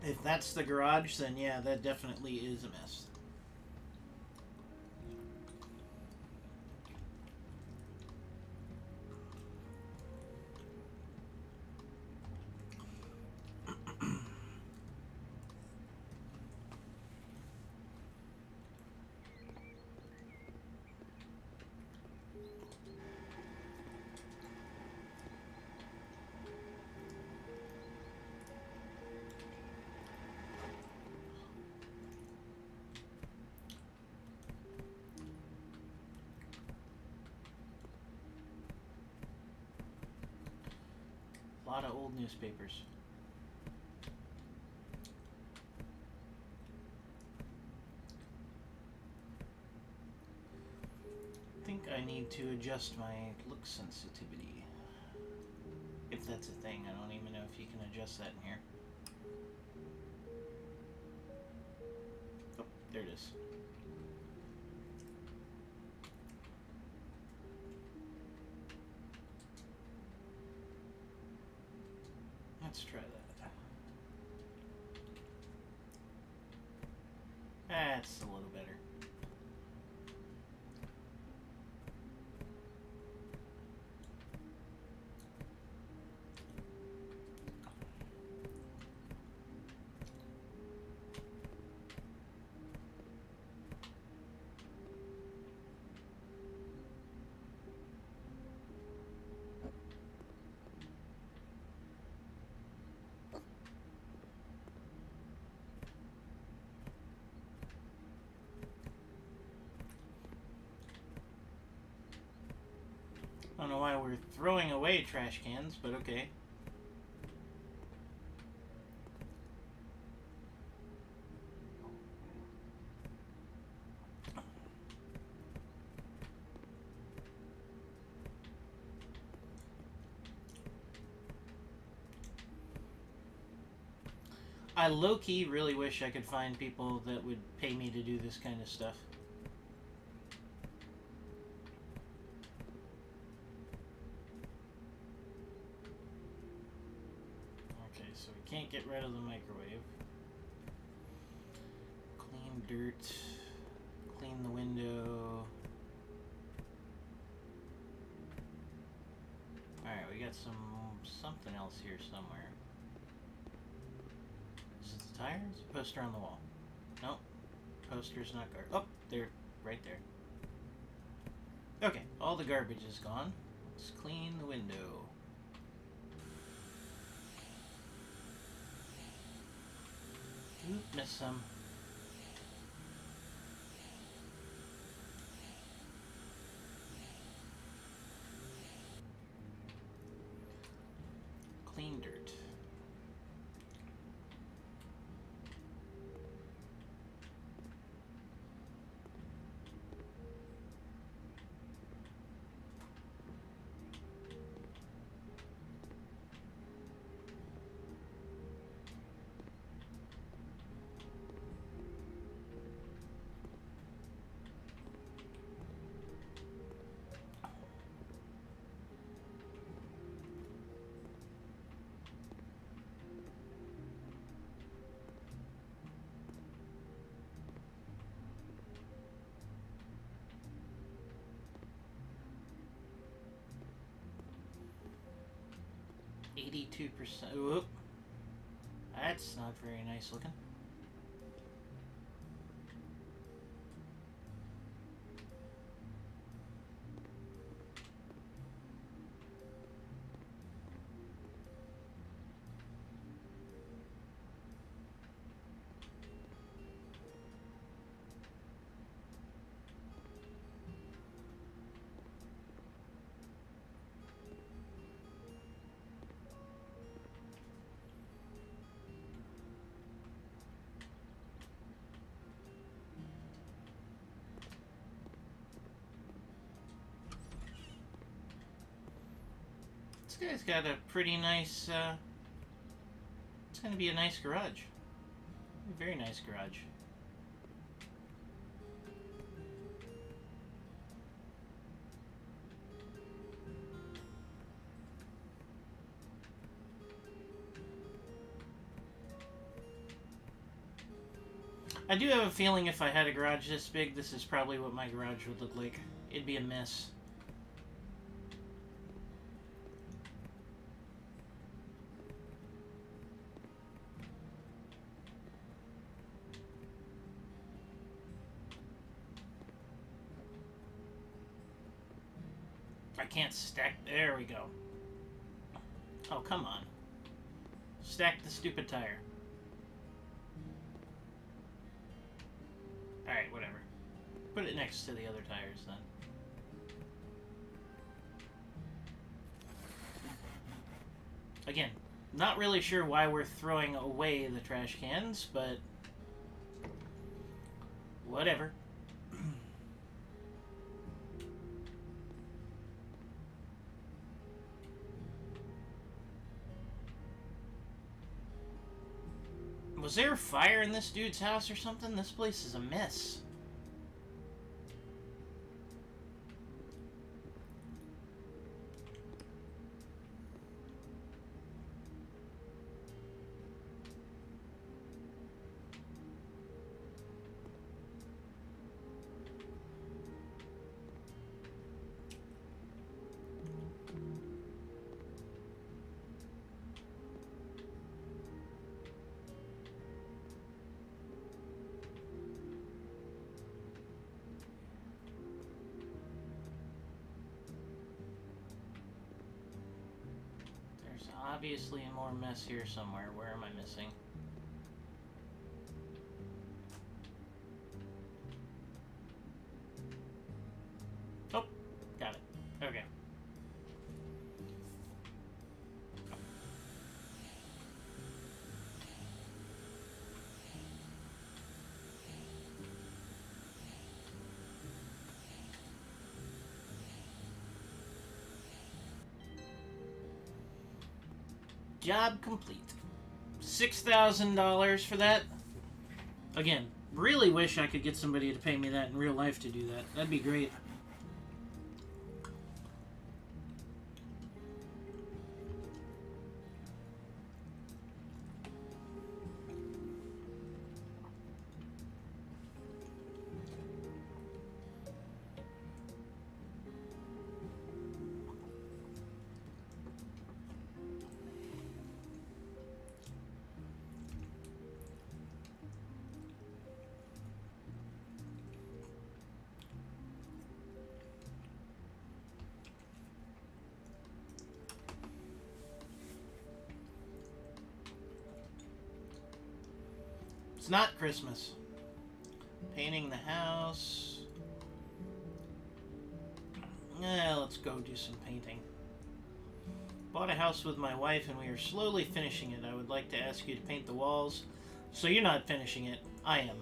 If that's the garage, then yeah, that definitely is a mess. A lot of old newspapers. I think I need to adjust my look sensitivity. If that's a thing, I don't even know if you can adjust that in here. Oh, there it is. Let's try that. That's a little better. I don't know why we're throwing away trash cans, but okay. I low-key really wish I could find people that would pay me to do this kind of stuff. Okay, so we can't get rid of the microwave. Clean dirt. Clean the window. Alright, we got something else here somewhere. Is it the tires? Poster on the wall. Nope. Poster's not garbage. Oh, they're right there. Okay, all the garbage is gone. Let's clean the window. Oop, missed some. Clean dirt. %. Whoop. That's not very nice looking. This guy's got a pretty nice, it's gonna be a nice garage. A very nice garage. I do have a feeling if I had a garage this big, this is probably what my garage would look like. It'd be a mess. I can't stack... There we go. Oh, come on. Stack the stupid tire. Alright, whatever. Put it next to the other tires, then. Again, not really sure why we're throwing away the trash cans, but... whatever. Was there a fire in this dude's house or something? This place is a mess. Obviously more mess here somewhere. Where am I missing? Oh, got it. Okay. Job complete. $6,000 for that. Again, really wish I could get somebody to pay me that in real life to do that. That'd be great. It's not Christmas. Painting the house. Let's go do some painting. Bought a house with my wife and we are slowly finishing it. I would like to ask you to paint the walls. So you're not finishing it. I am.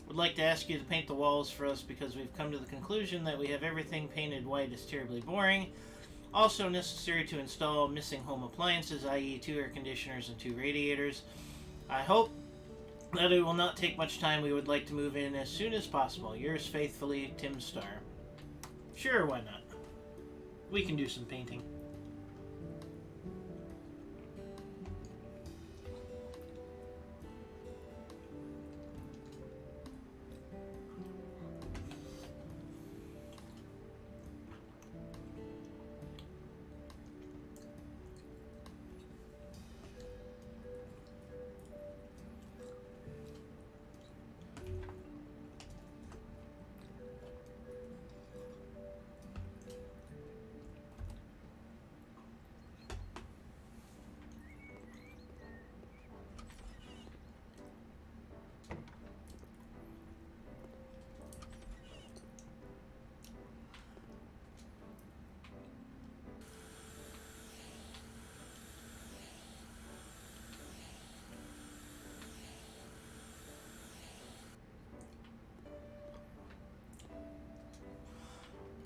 Would like to ask you to paint the walls for us because we've come to the conclusion that we have everything painted white is terribly boring. Also necessary to install missing home appliances, i.e. 2 air conditioners and 2 radiators. I hope that it will not take much time. We would like to move in as soon as possible. Yours faithfully, Tim Starr. Sure, why not? We can do some painting.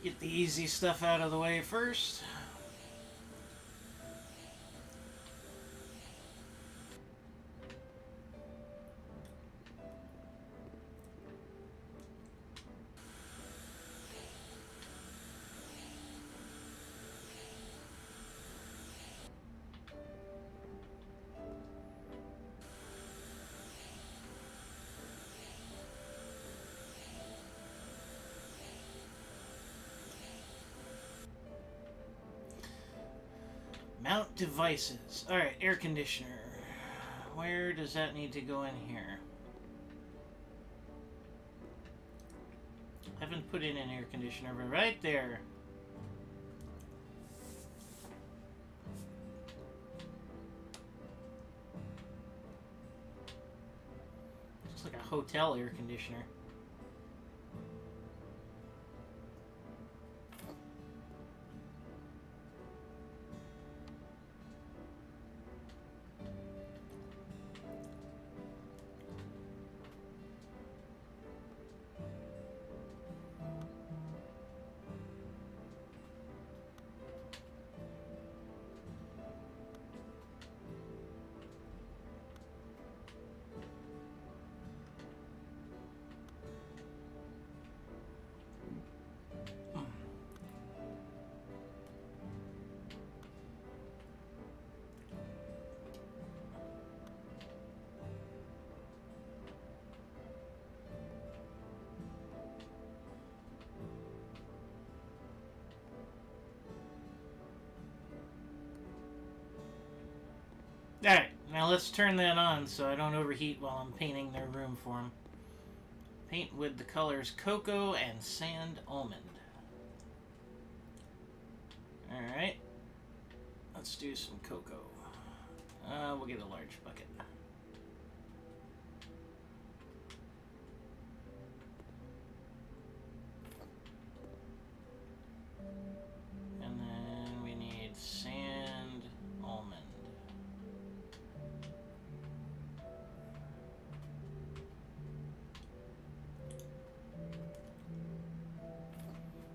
Get the easy stuff out of the way first. Mount devices. Alright, air conditioner. Where does that need to go in here? I haven't put in an air conditioner, but right there. Looks like a hotel air conditioner. Alright, now let's turn that on so I don't overheat while I'm painting their room for them. Paint with the colors Cocoa and Sand Almond. Alright. Let's do some cocoa. We'll get a large bucket. And then we need sand almond.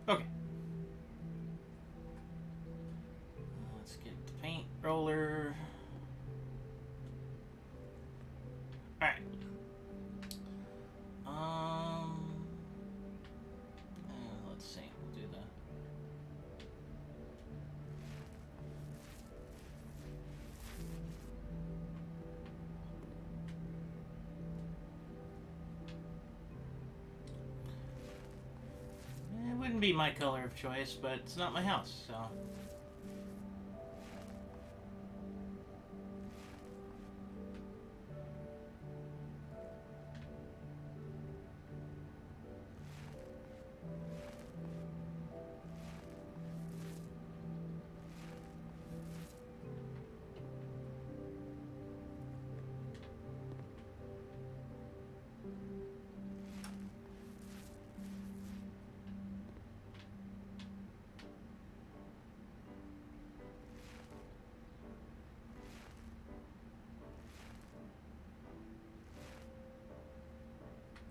Okay. Let's get the paint roller. Alright. Let's see. We'll do the... It wouldn't be my color of choice, but it's not my house, so...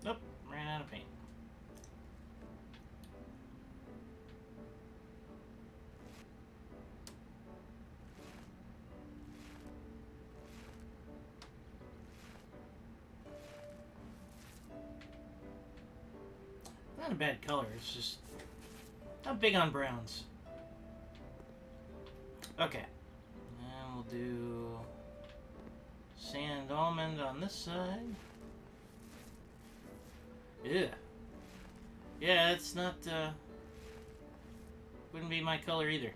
Nope, ran out of paint. Not a bad color, it's just not big on browns. Okay, and we'll do sand almond on this side. Yeah. Yeah, it's not, wouldn't be my color either.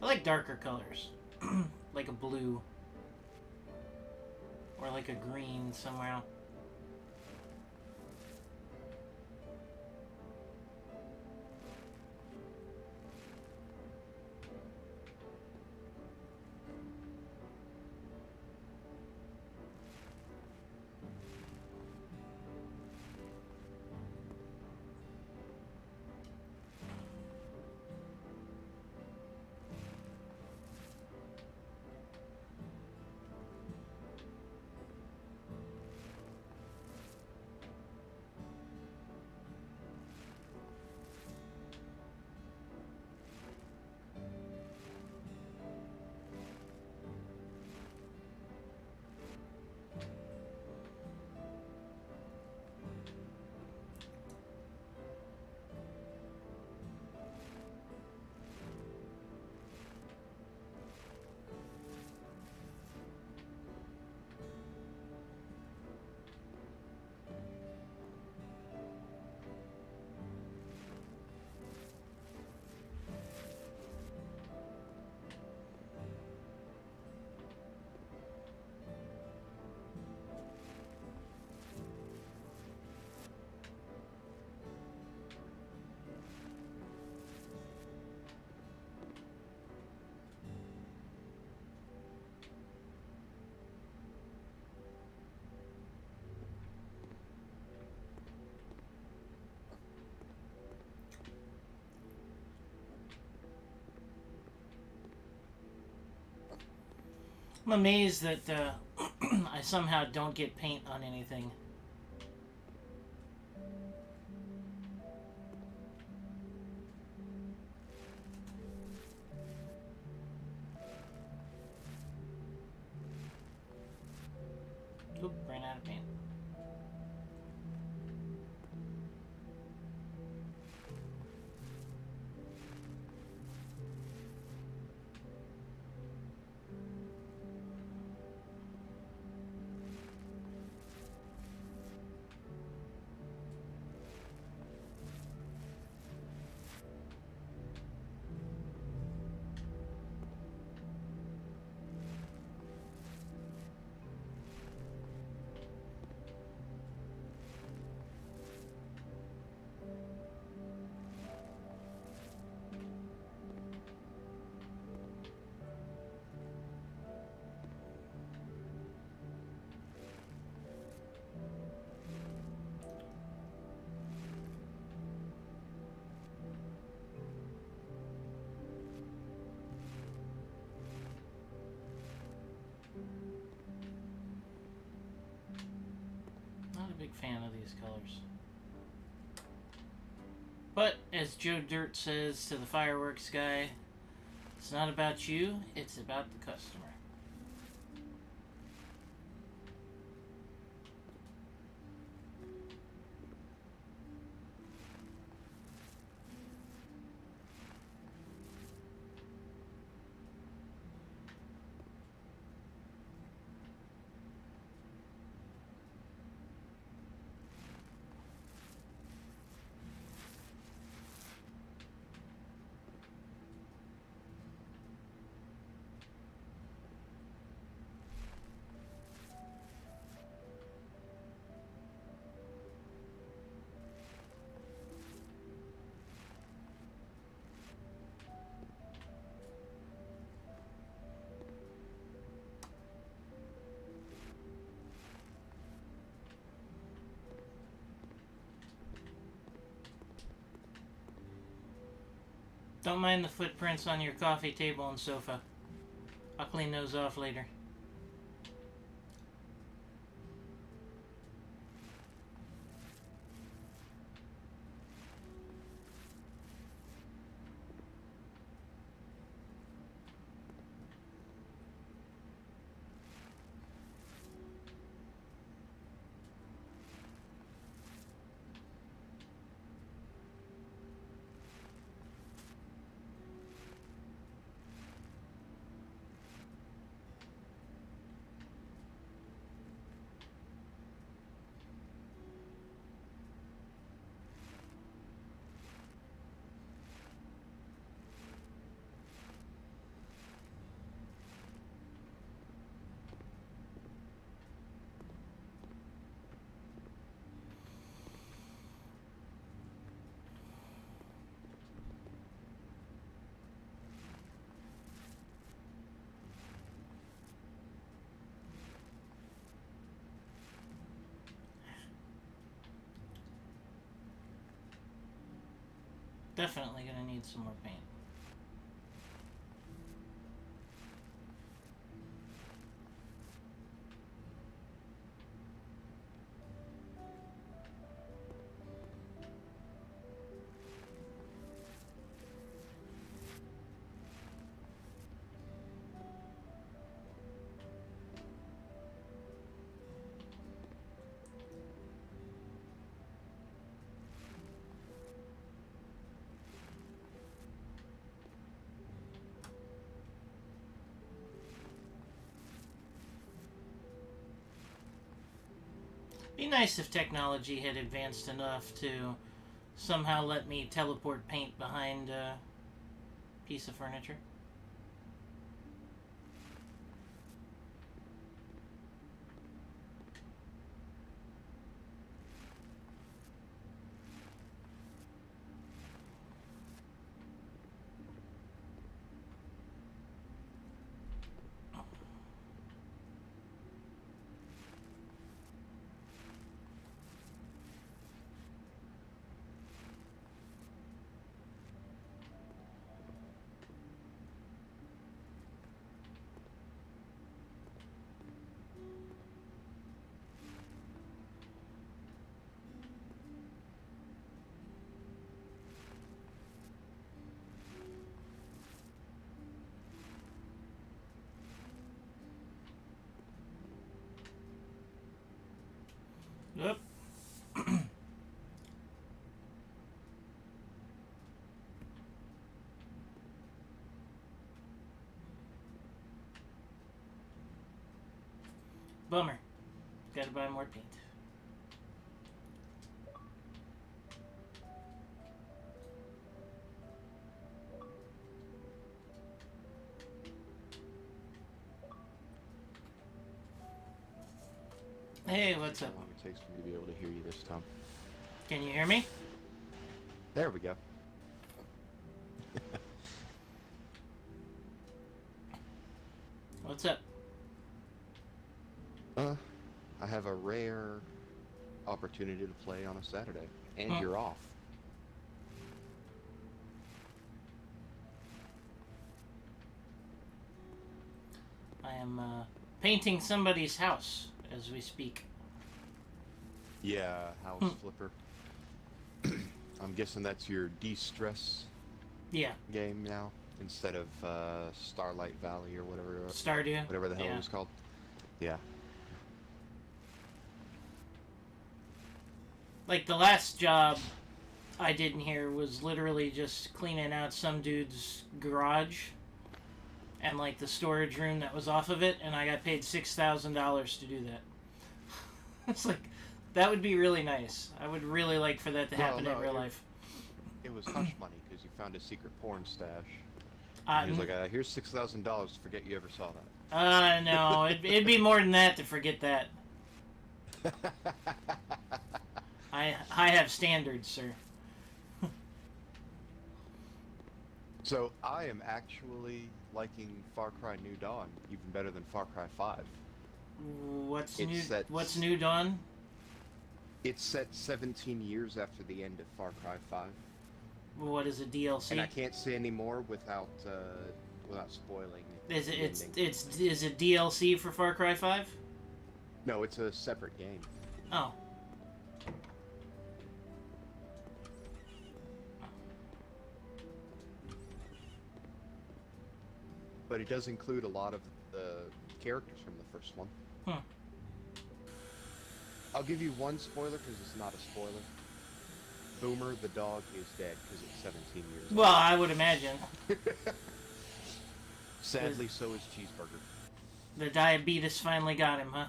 I like darker colors. Like a blue. Or like a green somewhere. I'm amazed that I somehow don't get paint on anything. Oop, ran out of paint. Not a big fan of these colors. But, as Joe Dirt says to the fireworks guy, it's not about you, it's about the customer. Don't mind the footprints on your coffee table and sofa. I'll clean those off later. Definitely gonna need some more paint. Be nice if technology had advanced enough to somehow let me teleport paint behind a piece of furniture. Oop. Bummer. Gotta buy more paint. Hey, what's up? How long it takes for me to be able to hear you this time. Can you hear me? There we go. What's up? I have a rare opportunity to play on a Saturday, and Hmm. you're off. I am painting somebody's house as we speak. Yeah, house flipper. I'm guessing that's your de-stress Yeah, game now, instead of Starlight Valley or Stardew. whatever the hell Yeah. it was called. Yeah. Like the last job I did in here was literally just cleaning out some dude's garage and like the storage room that was off of it, and I got paid $6,000 to do that. It's like that would be really nice. I would really like for that to Well, happen in no, real life. It was hush money because you found a secret porn stash. Uh, He was like, here's $6,000 to forget you ever saw that. no, it'd be more than that to forget that. I have standards, sir. So I am actually liking Far Cry New Dawn even better than Far Cry 5. What's It new? sets- What's new, Dawn? It's set 17 years after the end of Far Cry 5, What is a DLC? and I can't say any more without spoiling. Is the it ending. is it DLC for Far Cry 5? No, it's a separate game. Oh. But it does include a lot of the characters from the first one. Hmm. I'll give you one spoiler because it's not a spoiler. Boomer the dog is dead because it's 17 years Well, I would imagine. old. Sadly, so is Cheeseburger. The diabetes finally got him, huh?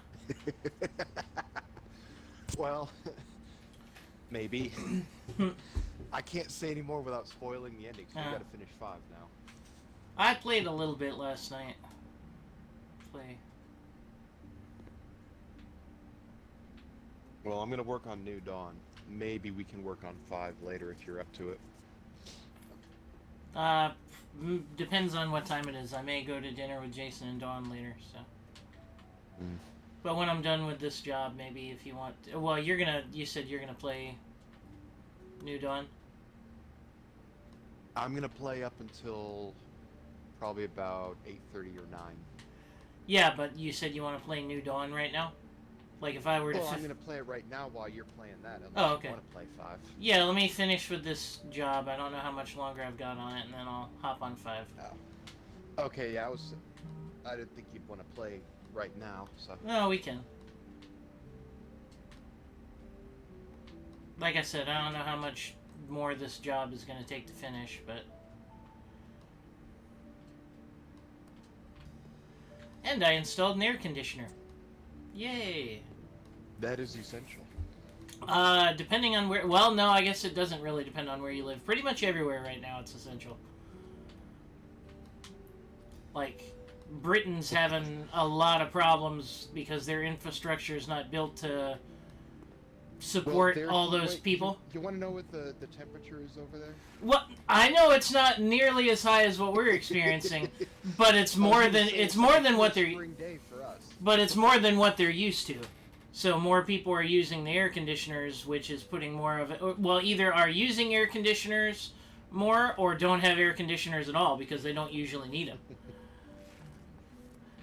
Well, maybe. I can't say any more without spoiling the ending, so we gotta finish 5 now. I played a little bit last night. Well, I'm gonna work on New Dawn. Maybe we can work on 5 later if you're up to it. Depends on what time it is. I may go to dinner with Jason and Dawn later, so. Mm. But when I'm done with this job, maybe if you want... Well, you said you're gonna play New Dawn? I'm gonna play up until probably about 8:30 or 9. Yeah, but you said you want to play New Dawn right now? Like if I were to... Well, I'm gonna play it right now while you're playing that, unless Oh, okay. you want to play 5. Yeah, let me finish with this job. I don't know how much longer I've got on it, and then I'll hop on 5. Oh. Okay, yeah, I didn't think you'd want to play right now, so. No, we can. Like I said, I don't know how much more this job is going to take to finish, but... And I installed an air conditioner. Yay! That is essential. Depending on where... Well, no, I guess it doesn't really depend on where you live. Pretty much everywhere right now it's essential. Like, Britain's having a lot of problems because their infrastructure is not built to support all those people. You want to know what the temperature is over there? Well, I know it's not nearly as high as what we're experiencing, but it's more than what they're... Spring day for us. But it's more than what they're used to. So more people are using the air conditioners, which is putting more of it... Well, either are using air conditioners more or don't have air conditioners at all because they don't usually need them.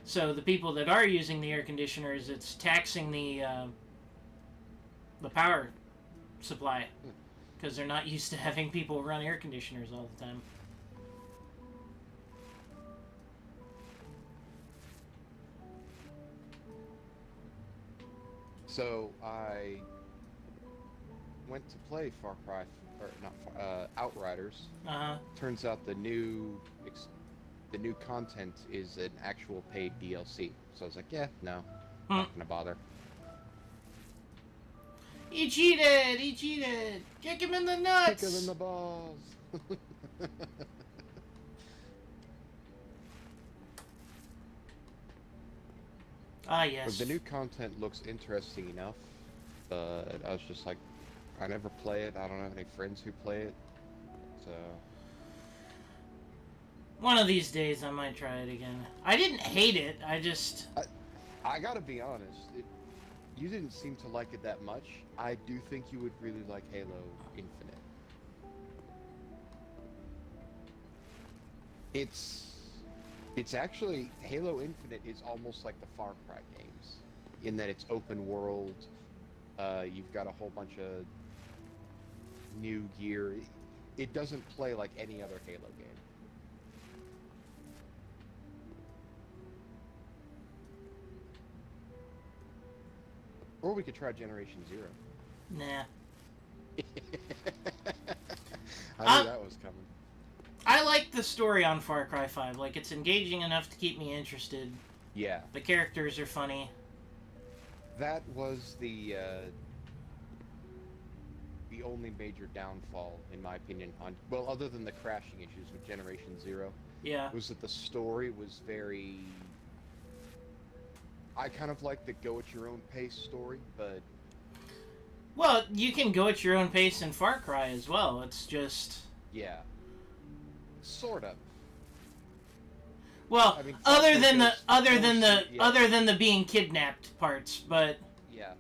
So the people that are using the air conditioners, it's taxing the power supply because they're not used to having people run air conditioners all the time. So I went to play Far Cry, or not Outriders. Uh-huh. Turns out the new content is an actual paid DLC. So I was like, yeah, no, not gonna bother. He cheated! He cheated! Kick him in the nuts! Kick him in the balls. Ah, yes. But the new content looks interesting enough, but I was just like, I never play it. I don't have any friends who play it, so. One of these days I might try it again. I didn't hate it, I just... I gotta be honest, you didn't seem to like it that much. I do think you would really like Halo Infinite. It's actually, Halo Infinite is almost like the Far Cry games, in that it's open world, you've got a whole bunch of new gear. It doesn't play like any other Halo game. Or we could try Generation Zero. Nah. I knew that was coming. I like the story on Far Cry 5. Like, it's engaging enough to keep me interested. Yeah. The characters are funny. That was the only major downfall, in my opinion, on, well, other than the crashing issues with Generation Zero. Yeah. Was that the story was very... I kind of like the go-at-your-own-pace story, but... Well, you can go at your own pace in Far Cry as well. It's just... Yeah. Sort of. Well, I mean, other than the yeah. being kidnapped parts, but... Yeah.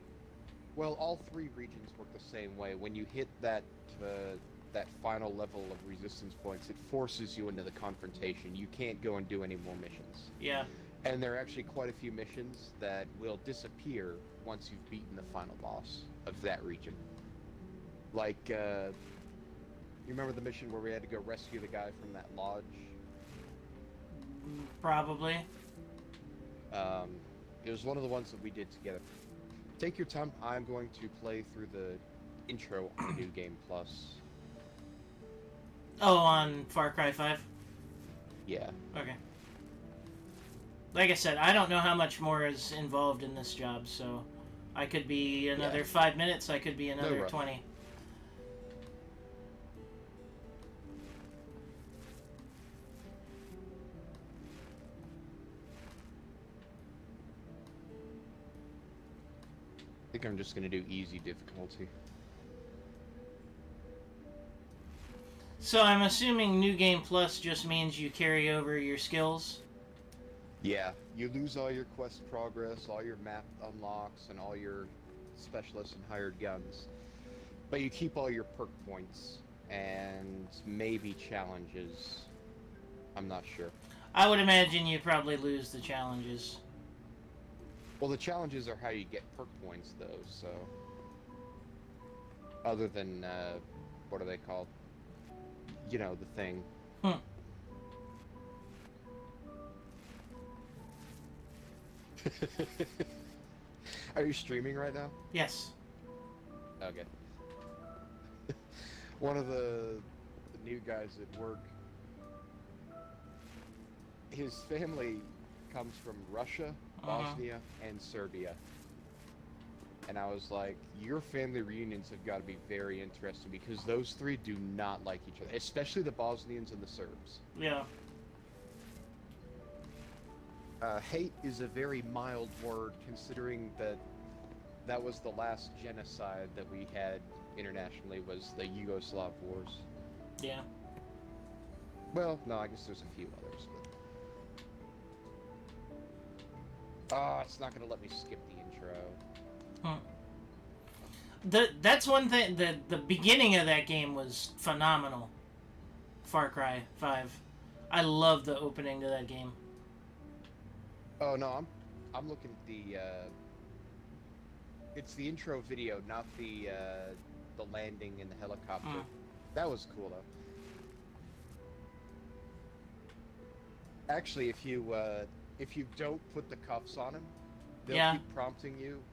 Well, all three regions work the same way. When you hit that final level of resistance points, it forces you into the confrontation. You can't go and do any more missions. Yeah. And there are actually quite a few missions that will disappear once you've beaten the final boss of that region. Like, you remember the mission where we had to go rescue the guy from that lodge? Probably. It was one of the ones that we did together. Take your time. I'm going to play through the intro on the New Game Plus. Oh, on Far Cry 5? Yeah. Okay. Like I said, I don't know how much more is involved in this job, so I could be another 5 minutes, I could be another 20. I think I'm just going to do easy difficulty. So I'm assuming New Game Plus just means you carry over your skills? Yeah, you lose all your quest progress, all your map unlocks, and all your specialists and hired guns. But you keep all your perk points, and maybe challenges. I'm not sure. I would imagine you probably lose the challenges. Well, the challenges are how you get perk points, though, so... Other than, what are they called? You know, the thing. Are you streaming right now? Yes. Okay. One of the new guys at work, his family comes from Russia, Bosnia, and Serbia. And I was like, your family reunions have got to be very interesting because those three do not like each other, especially the Bosnians and the Serbs. Yeah. Hate is a very mild word considering that that was the last genocide that we had internationally, was the Yugoslav wars. Yeah. Well, no, I guess there's a few others, but... Oh, it's not going to let me skip the intro. That's one thing, the beginning of that game was phenomenal. Far Cry 5. I love the opening to that game. Oh no, I'm looking at the it's the intro video, not the landing in the helicopter. That was cool though. Actually, if you don't put the cuffs on him, they'll keep prompting you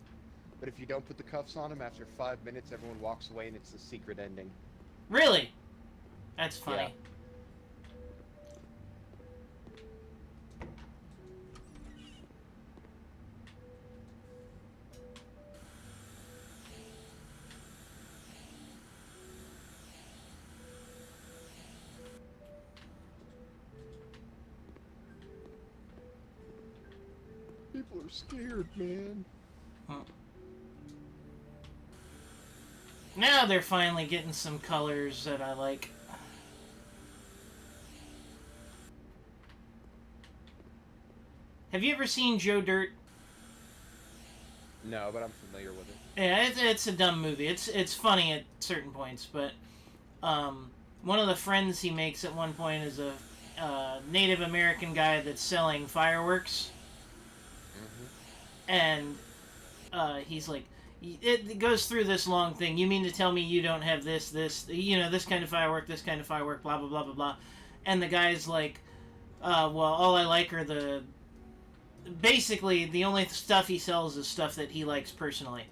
But if you don't put the cuffs on him after 5 minutes, everyone walks away and it's the secret ending. Really? That's funny. Yeah. People are scared, man. Huh. Now they're finally getting some colors that I like. Have you ever seen Joe Dirt? No, but I'm familiar with it. Yeah, it's a dumb movie. It's funny at certain points, but one of the friends he makes at one point is a Native American guy that's selling fireworks, and he's like, it goes through this long thing. You mean to tell me you don't have this, this kind of firework, blah blah blah blah blah, and the guy's like, well, all I like are the. Basically, the only stuff he sells is stuff that he likes personally.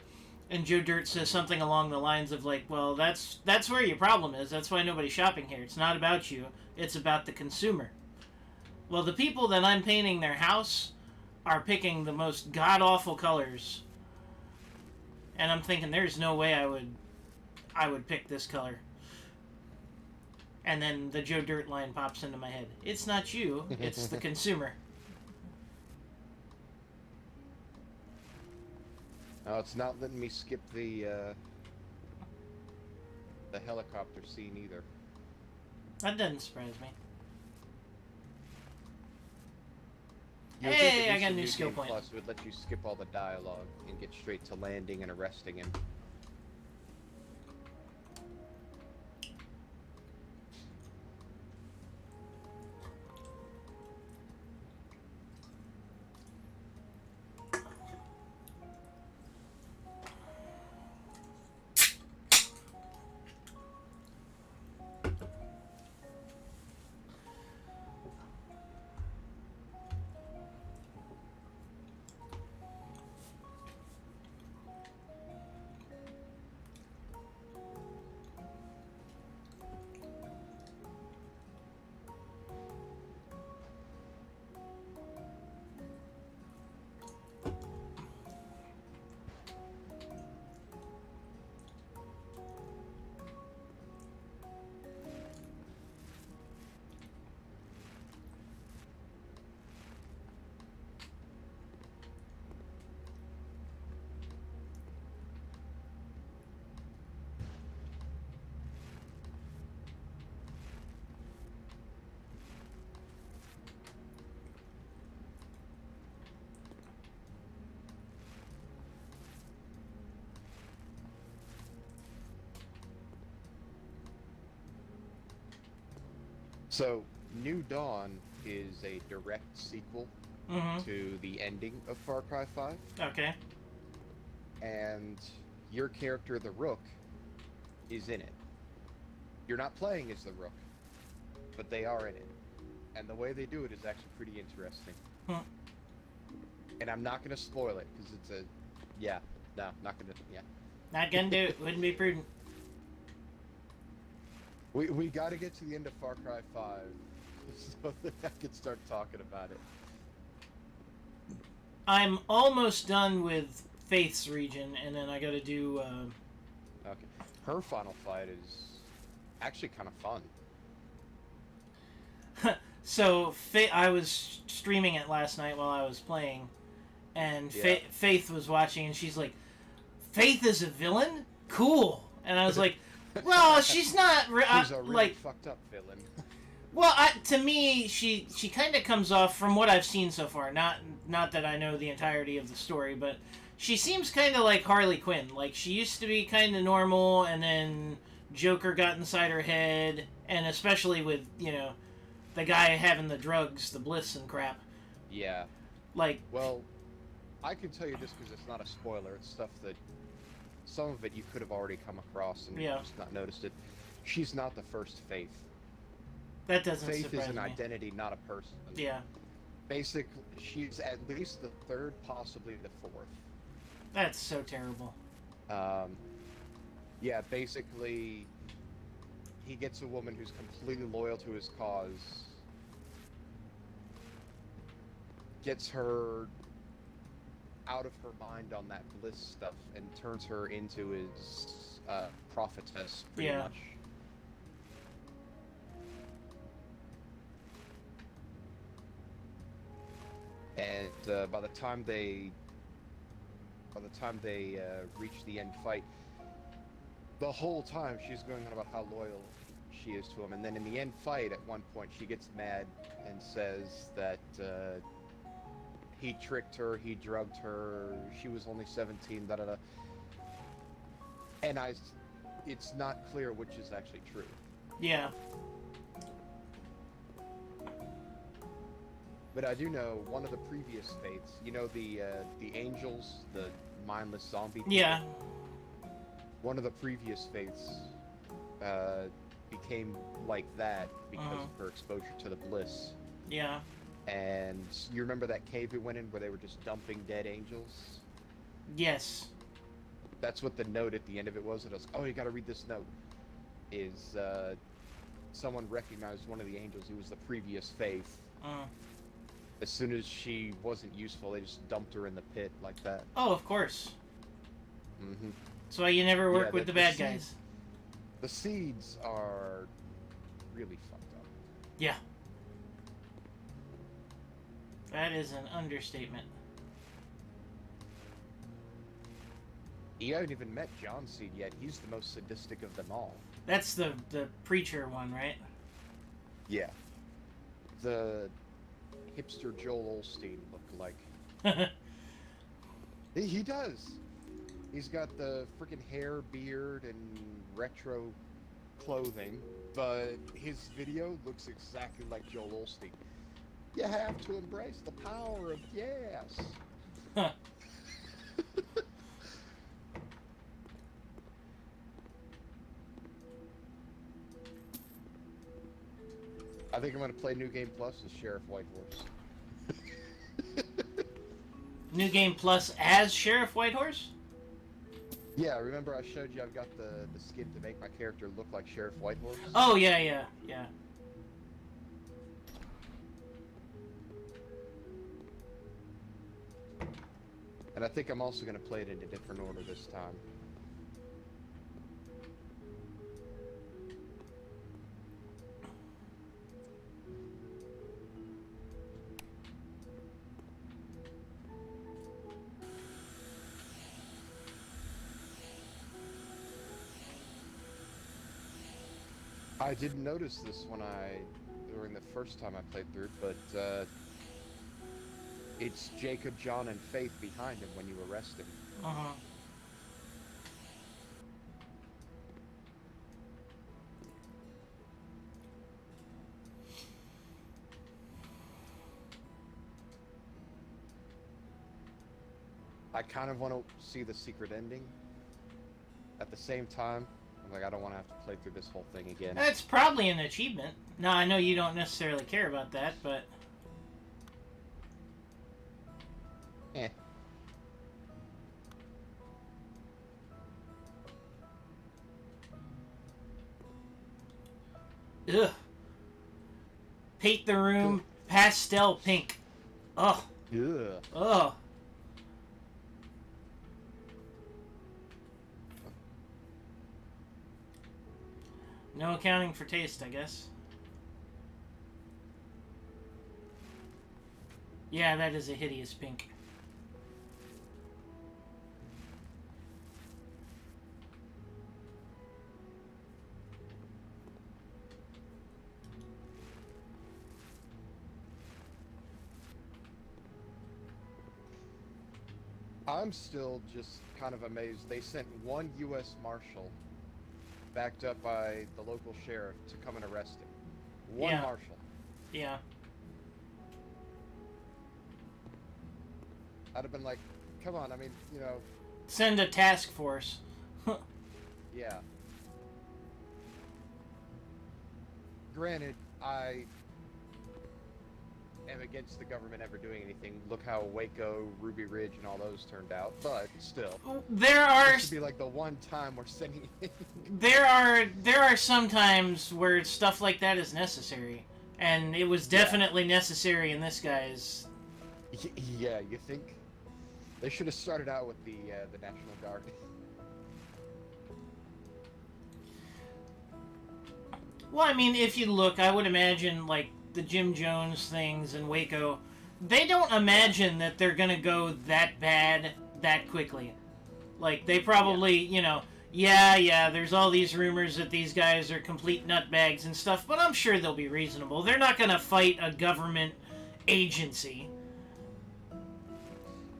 And Joe Dirt says something along the lines of like, well, that's where your problem is. That's why nobody's shopping here. It's not about you. It's about the consumer. Well, the people that I'm painting their house are picking the most god-awful colors. And I'm thinking, there's no way I would pick this color. And then the Joe Dirt line pops into my head. It's not you. It's the consumer. Oh, it's not letting me skip the helicopter scene either. That doesn't surprise me. You would Hey, think at I got a least new in skill Game point. Plus would let you skip all the dialogue and get straight to landing and arresting him. So, New Dawn is a direct sequel to the ending of Far Cry 5. Okay. And your character, the Rook, is in it. You're not playing as the Rook, but they are in it. And the way they do it is actually pretty interesting. And I'm not going to spoil it, because it's a... Yeah. No, not going to... Yeah. Not gonna do it. Wouldn't be prudent. We got to get to the end of Far Cry 5 so that I can start talking about it. I'm almost done with Faith's region, and then I gotta do, Okay. Her final fight is actually kind of fun. So, I was streaming it last night while I was playing, and Yeah. Faith was watching, and she's like, Faith is a villain? Cool. And I was like, well, she's not... She's a really like, fucked up villain. well, to me, she kind of comes off, from what I've seen so far, not that I know the entirety of the story, but she seems kind of like Harley Quinn. Like, she used to be kind of normal, and then Joker got inside her head, and especially with, the guy having the drugs, the bliss and crap. Yeah. Like... Well, I can tell you this because it's not a spoiler. It's stuff that... Some of it you could have already come across and just not noticed it. She's not the first Faith. That doesn't Faith surprise is an me. identity, not a person. Yeah. Basically, she's at least the third, possibly the fourth. That's so terrible. Yeah, basically, he gets a woman who's completely loyal to his cause, gets her out of her mind on that bliss stuff, and turns her into his prophetess, pretty Yeah. much. And by the time they reach the end fight, the whole time she's going on about how loyal she is to him, and then in the end fight, at one point, she gets mad and says that he tricked her, he drugged her, she was only 17, da da da. And it's not clear which is actually true. Yeah. But I do know one of the previous fates, you know, the angels, the mindless zombie people? Yeah. One of the previous fates became like that because of her exposure to the bliss. Yeah. And you remember that cave we went in where they were just dumping dead angels? Yes. That's what the note at the end of it was. It was, oh, you gotta read this note. Is someone recognized one of the angels who was the previous faith. As soon as she wasn't useful, they just dumped her in the pit like that. Oh, of course. Mm-hmm. That's why you never work with the bad guys. The seeds are really fucked up. Yeah. That is an understatement. You haven't even met John Seed yet. He's the most sadistic of them all. That's the preacher one, right? Yeah. The hipster Joel Osteen look-alike. He does. He's got the freaking hair, beard, and retro clothing, but his video looks exactly like Joel Osteen. You have to embrace the power of yes. I think I'm going to play New Game Plus as Sheriff Whitehorse. New Game Plus as Sheriff Whitehorse? Yeah, remember I showed you I've got the skin to make my character look like Sheriff Whitehorse? Oh, yeah. And I think I'm also going to play it in a different order this time. I didn't notice this during the first time I played through, but it's Jacob, John, and Faith behind him when you arrest him. I kind of want to see the secret ending. At the same time, I'm like, I don't want to have to play through this whole thing again. That's probably an achievement. Now, I know you don't necessarily care about that, but... Eh. Ugh. Paint the room pastel pink. Ugh. Ugh. Ugh. No accounting for taste, I guess. Yeah, that is a hideous pink. I'm still just kind of amazed. They sent one U.S. Marshal, backed up by the local sheriff, to come and arrest him. One marshal. Yeah. I'd have been like, come on, I mean, you know... Send a task force. Yeah. Granted, am against the government ever doing anything. Look how Waco, Ruby Ridge, and all those turned out. But still, There are this should be like the one time we're sending. there are some times where stuff like that is necessary, and it was definitely necessary in this guy's. Yeah, you think they should have started out with the National Guard. Well, I mean, if you look, I would imagine like the Jim Jones things in Waco, they don't imagine that they're gonna go that bad that quickly. Like they probably, you know, yeah, there's all these rumors that these guys are complete nutbags and stuff, but I'm sure they'll be reasonable. They're not gonna fight a government agency.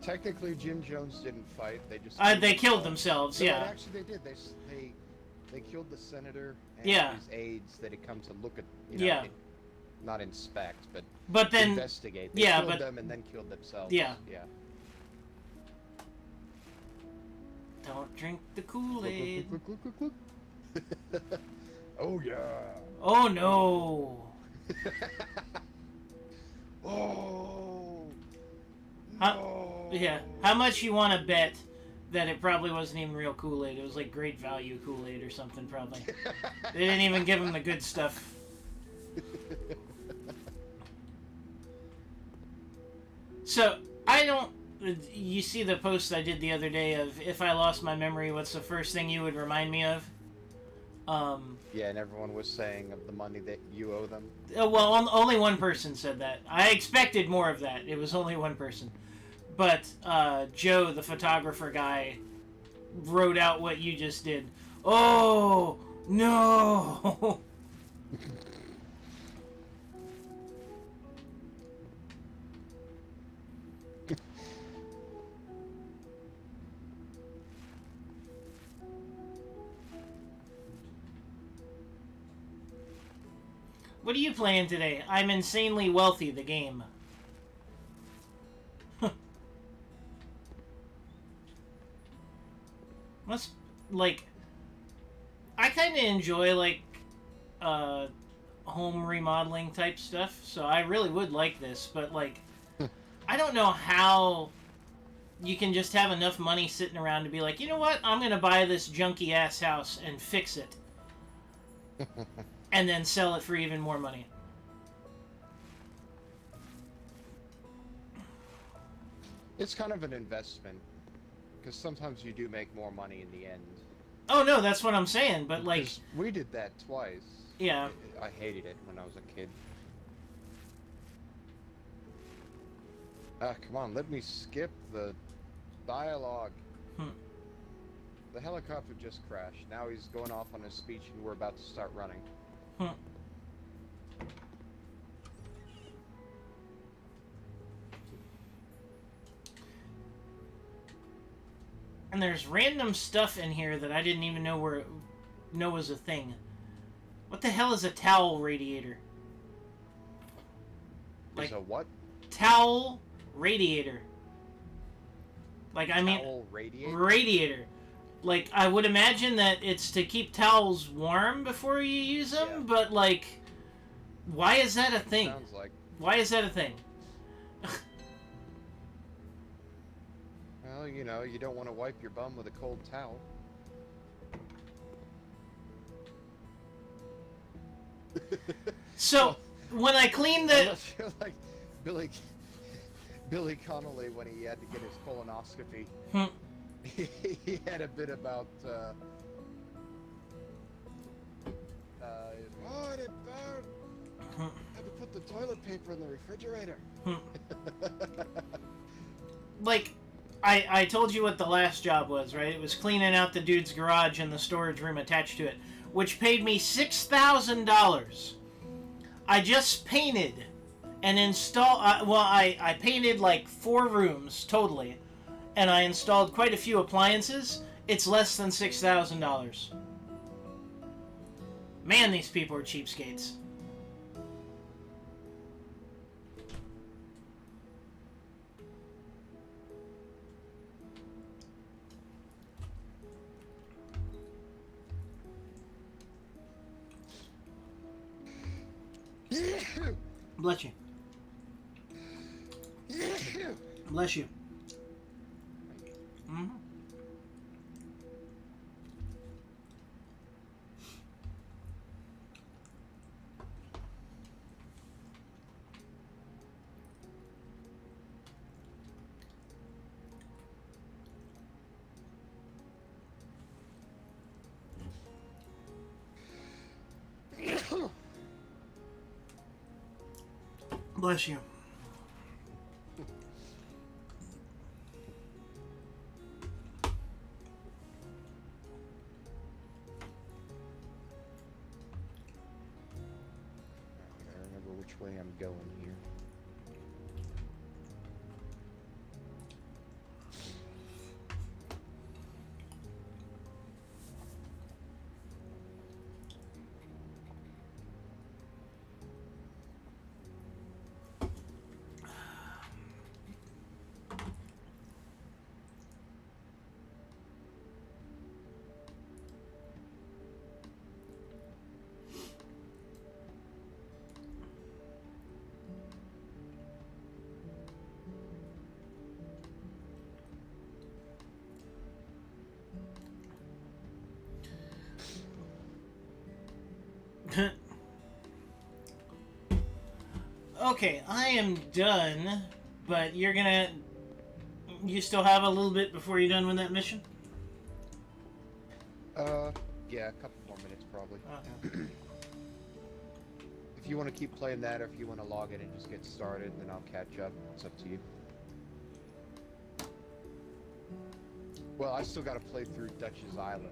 Technically, Jim Jones didn't fight. They just They killed themselves. No, Yeah. actually, they did. They killed the senator and Yeah. his aides that had come to look at, Yeah. not inspect, But then, investigate. They yeah, killed but- them and then killed themselves. Yeah. Yeah. don't drink the Kool-Aid. Look, look, look, look, look. Oh yeah. Oh no. Oh. Huh? No. Yeah. How much you want to bet that it probably wasn't even real Kool-Aid? It was like Great Value Kool-Aid or something, probably. They didn't even give him the good stuff. So, I don't... You see the post I did the other day of, if I lost my memory, what's the first thing you would remind me of? Yeah, and everyone was saying of the money that you owe them. Well, only one person said that. I expected more of that. It was only one person. But Joe, the photographer guy, wrote out what you just did. Oh, no! What are you playing today? I'm Insanely Wealthy, the game. Must, like... I kind of enjoy, like, home remodeling type stuff, so I really would like this, but, like, I don't know how you can just have enough money sitting around to be like, you know what, I'm gonna buy this junky-ass house and fix it. And then sell it for even more money. It's kind of an investment, because sometimes you do make more money in the end. Oh no, that's what I'm saying, but like... 'Cause we did that twice. Yeah. I hated it when I was a kid. Come on, let me skip the dialogue. The helicopter just crashed. Now he's going off on his speech and we're about to start running. And there's random stuff in here that I didn't even know was a thing. What the hell is a towel radiator? Like a what? Towel radiator. Like, I mean... Towel radiator? Radiator. Like, I would imagine that it's to keep towels warm before you use them, Yeah. but, like, why is that a thing? Sounds like. Why is that a thing? Well, you know, you don't want to wipe your bum with a cold towel. So, when I clean the... Unless you're like Billy Connolly when he had to get his colonoscopy. He had a bit about, oh, it burned. I had to put the toilet paper in the refrigerator. Like, I told you what the last job was, right? It was cleaning out the dude's garage and the storage room attached to it, which paid me $6,000. I just painted and installed... I painted like 4 rooms totally, and I installed quite a few appliances. It's less than $6,000. Man, these people are cheapskates. Bless you. Bless you. Mm-hmm. Bless you. I remember which way I'm going here. Okay, I am done, but you're gonna... You still have a little bit before you're done with that mission? Yeah, a couple more minutes probably. Okay. If you want to keep playing that, or if you want to log in and just get started, then I'll catch up. It's up to you. Well, I still got to play through Dutch's Island.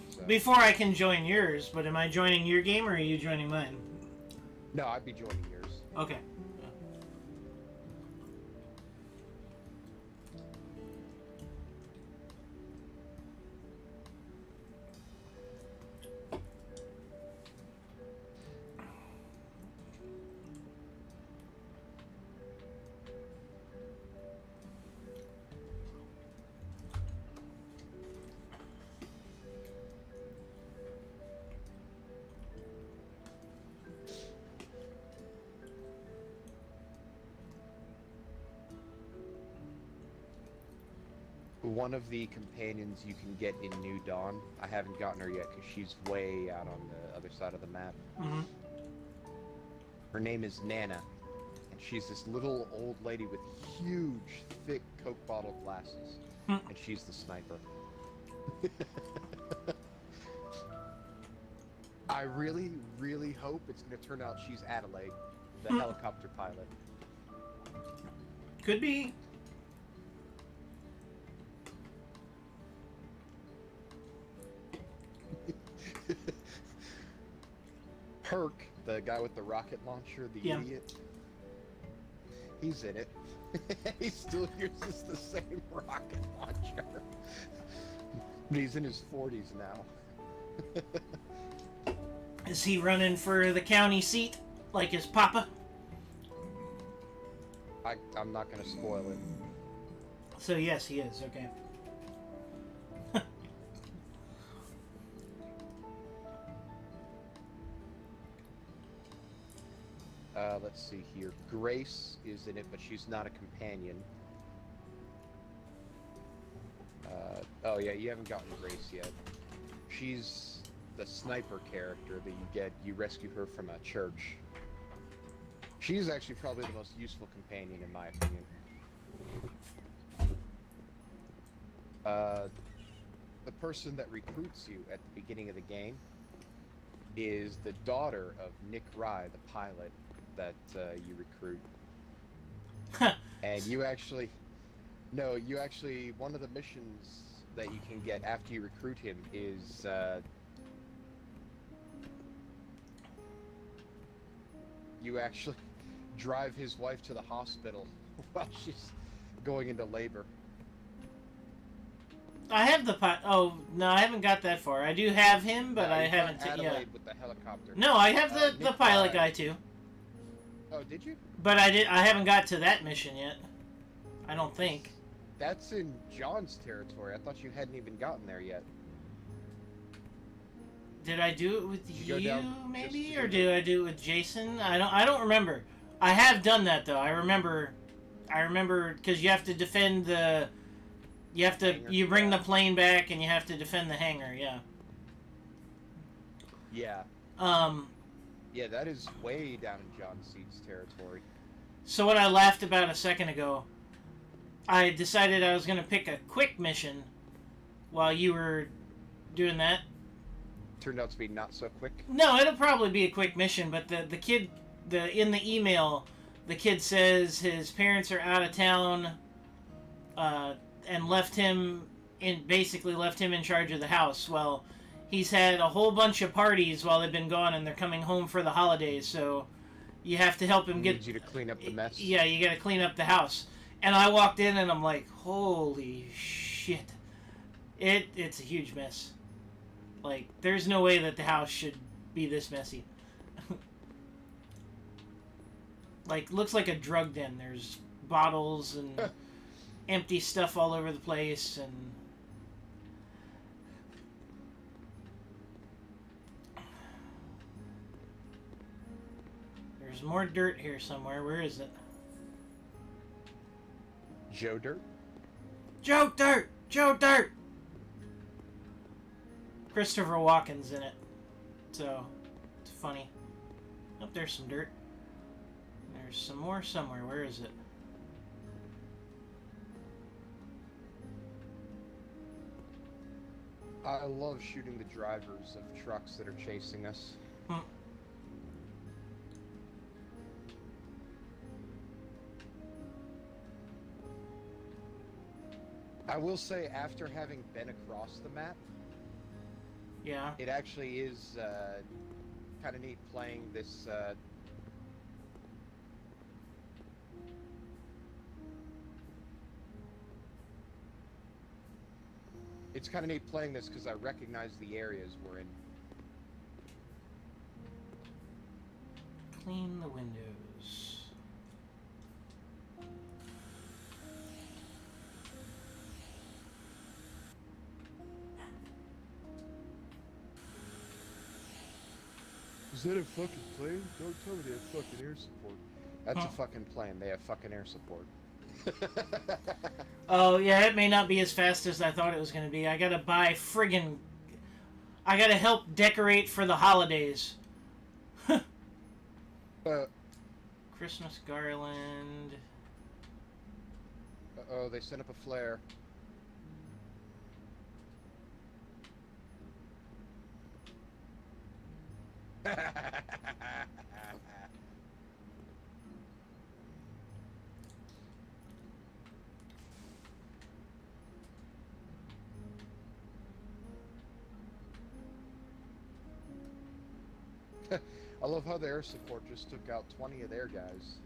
So. Before I can join yours, but am I joining your game or are you joining mine? No, I'd be joining yours. Okay. One of the companions you can get in New Dawn. I haven't gotten her yet because she's way out on the other side of the map. Mm-hmm. Her name is Nana, and she's this little old lady with huge, thick Coke bottle glasses, and she's the sniper. I really, really hope it's going to turn out she's Adelaide, the helicopter pilot. Could be. Perk, the guy with the rocket launcher, the idiot, he's in it. He still uses the same rocket launcher. But he's in his 40s now. Is he running for the county seat like his papa? I'm not going to spoil it. So yes, he is. Okay. Let's see here. Grace is in it, but she's not a companion. Oh yeah, you haven't gotten Grace yet. She's the sniper character that you get. You rescue her from a church. She's actually probably the most useful companion in my opinion. The person that recruits you at the beginning of the game is the daughter of Nick Rye, the pilot that you recruit. And you actually... No, you actually... One of the missions that you can get after you recruit him is... you actually drive his wife to the hospital while she's going into labor. I have the Oh no, I haven't got that far. I do have him, but I haven't. Adelaide with the helicopter. No, I have the pilot guy too. Oh, did you? But I haven't got to that mission yet. I don't think. That's in John's territory. I thought you hadn't even gotten there yet. Did I do it with you maybe, or did I do it with Jason? I don't remember. I have done that though. I remember I remember because you have to defend the. Hangar. You bring the plane back and you have to defend the hangar. Yeah. Yeah. Um. Yeah, that is way down in John Seed's territory. So what I laughed about a second ago, I decided I was going to pick a quick mission while you were doing that. Turned out to be not so quick. No, it'll probably be a quick mission, but the kid, in the email, the kid says his parents are out of town, and basically left him in charge of the house. Well, he's had a whole bunch of parties while they've been gone, and they're coming home for the holidays, so you have to help him He get. needs you to clean up the mess. Yeah, you got to clean up the house. And I walked in and I'm like, holy shit. It's a huge mess. Like, there's no way that the house should be this messy. Like, looks like a drug den. There's bottles and empty stuff all over the place, and there's more dirt here somewhere. Where is it? Joe Dirt? Joe Dirt! Joe Dirt! Christopher Walken's in it. So, it's funny. Oh, there's some dirt. There's some more somewhere. Where is it? I love shooting the drivers of trucks that are chasing us. I will say, after having been across the map, Yeah. it actually is kind of neat playing this. It's kind of neat playing this because I recognize the areas we're in. Clean the windows. Is that a fucking plane? Don't tell me they have fucking air support. That's a fucking plane. They have fucking air support. Oh, yeah, it may not be as fast as I thought it was going to be. I gotta buy friggin'... I gotta help decorate for the holidays. Christmas garland. Uh-oh, they sent up a flare. I love how the air support just took out 20 of their guys.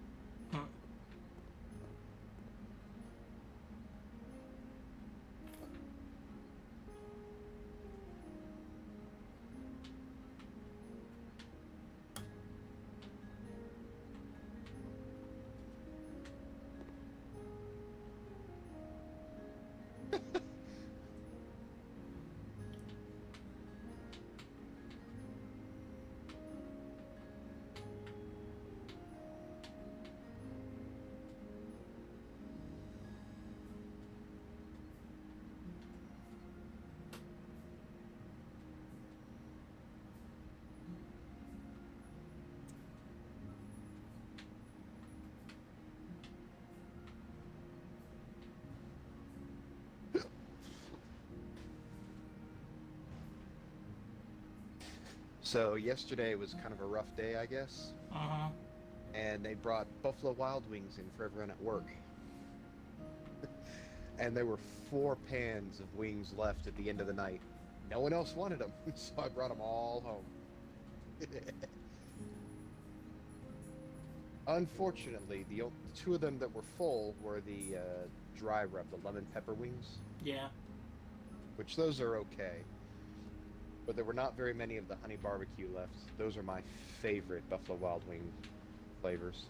So yesterday was kind of a rough day, I guess. Uh-huh. And they brought Buffalo Wild Wings in for everyone at work. And there were 4 pans of wings left at the end of the night. No one else wanted them, so I brought them all home. Unfortunately, the 2 of them that were full were the dry rub, the lemon pepper wings. Yeah. Which those are okay. But there were not very many of the honey barbecue left. Those are my favorite Buffalo Wild Wing flavors.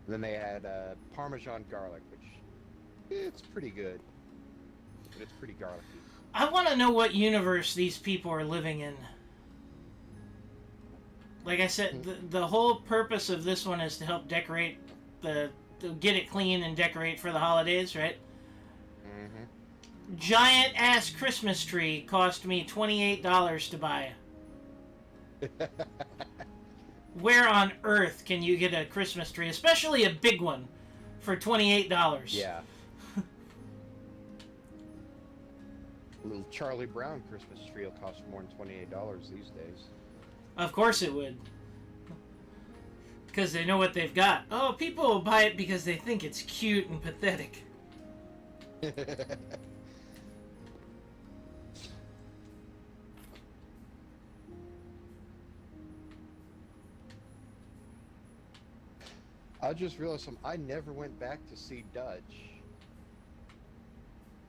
And then they had Parmesan garlic, which it's pretty good, but it's pretty garlicky. I want to know what universe these people are living in. Like I said, the whole purpose of this one is to help decorate the get it clean and decorate for the holidays, right? Mm-hmm. Giant ass Christmas tree cost me $28 to buy. Where on earth can you get a Christmas tree, especially a big one, for $28? Yeah. A little Charlie Brown Christmas tree will cost more than $28 these days. Of course it would. Because they know what they've got. Oh, people will buy it because they think it's cute and pathetic. I just realized something. I never went back to see Dutch.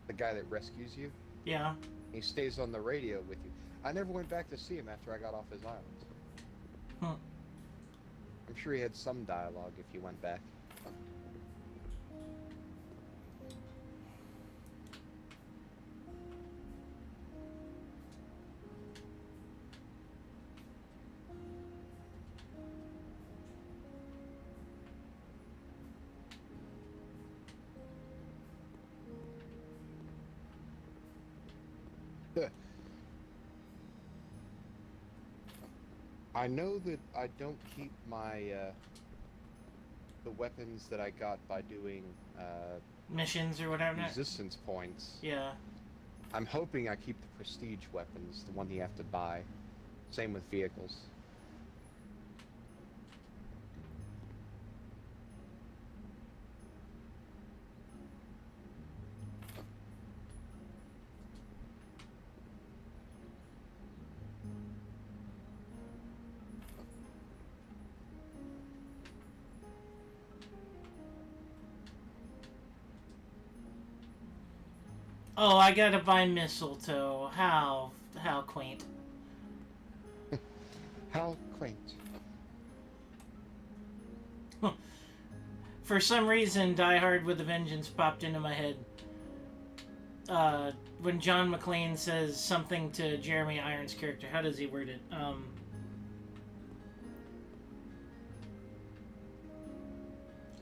The guy that rescues you. Yeah. He stays on the radio with you. I never went back to see him after I got off his island. Huh. I'm sure he had some dialogue if you went back. I know that I don't keep my the weapons that I got by doing Missions or whatever. resistance points. Yeah. I'm hoping I keep the prestige weapons, the one you have to buy. Same with vehicles. Oh, I gotta buy mistletoe. How quaint. How quaint. For some reason, Die Hard with a Vengeance popped into my head. When John McClane says something to Jeremy Irons' character, how does he word it?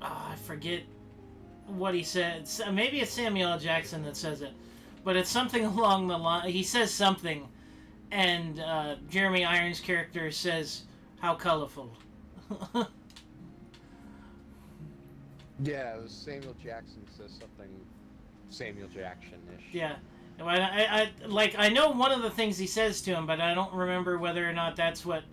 I forget what he said. Maybe it's Samuel L. Jackson that says it, but it's something along the line. He says something, and Jeremy Irons' character says, "How colorful." Yeah, it was Samuel Jackson says something Samuel Jackson-ish. Yeah. I know one of the things he says to him, but I don't remember whether or not that's what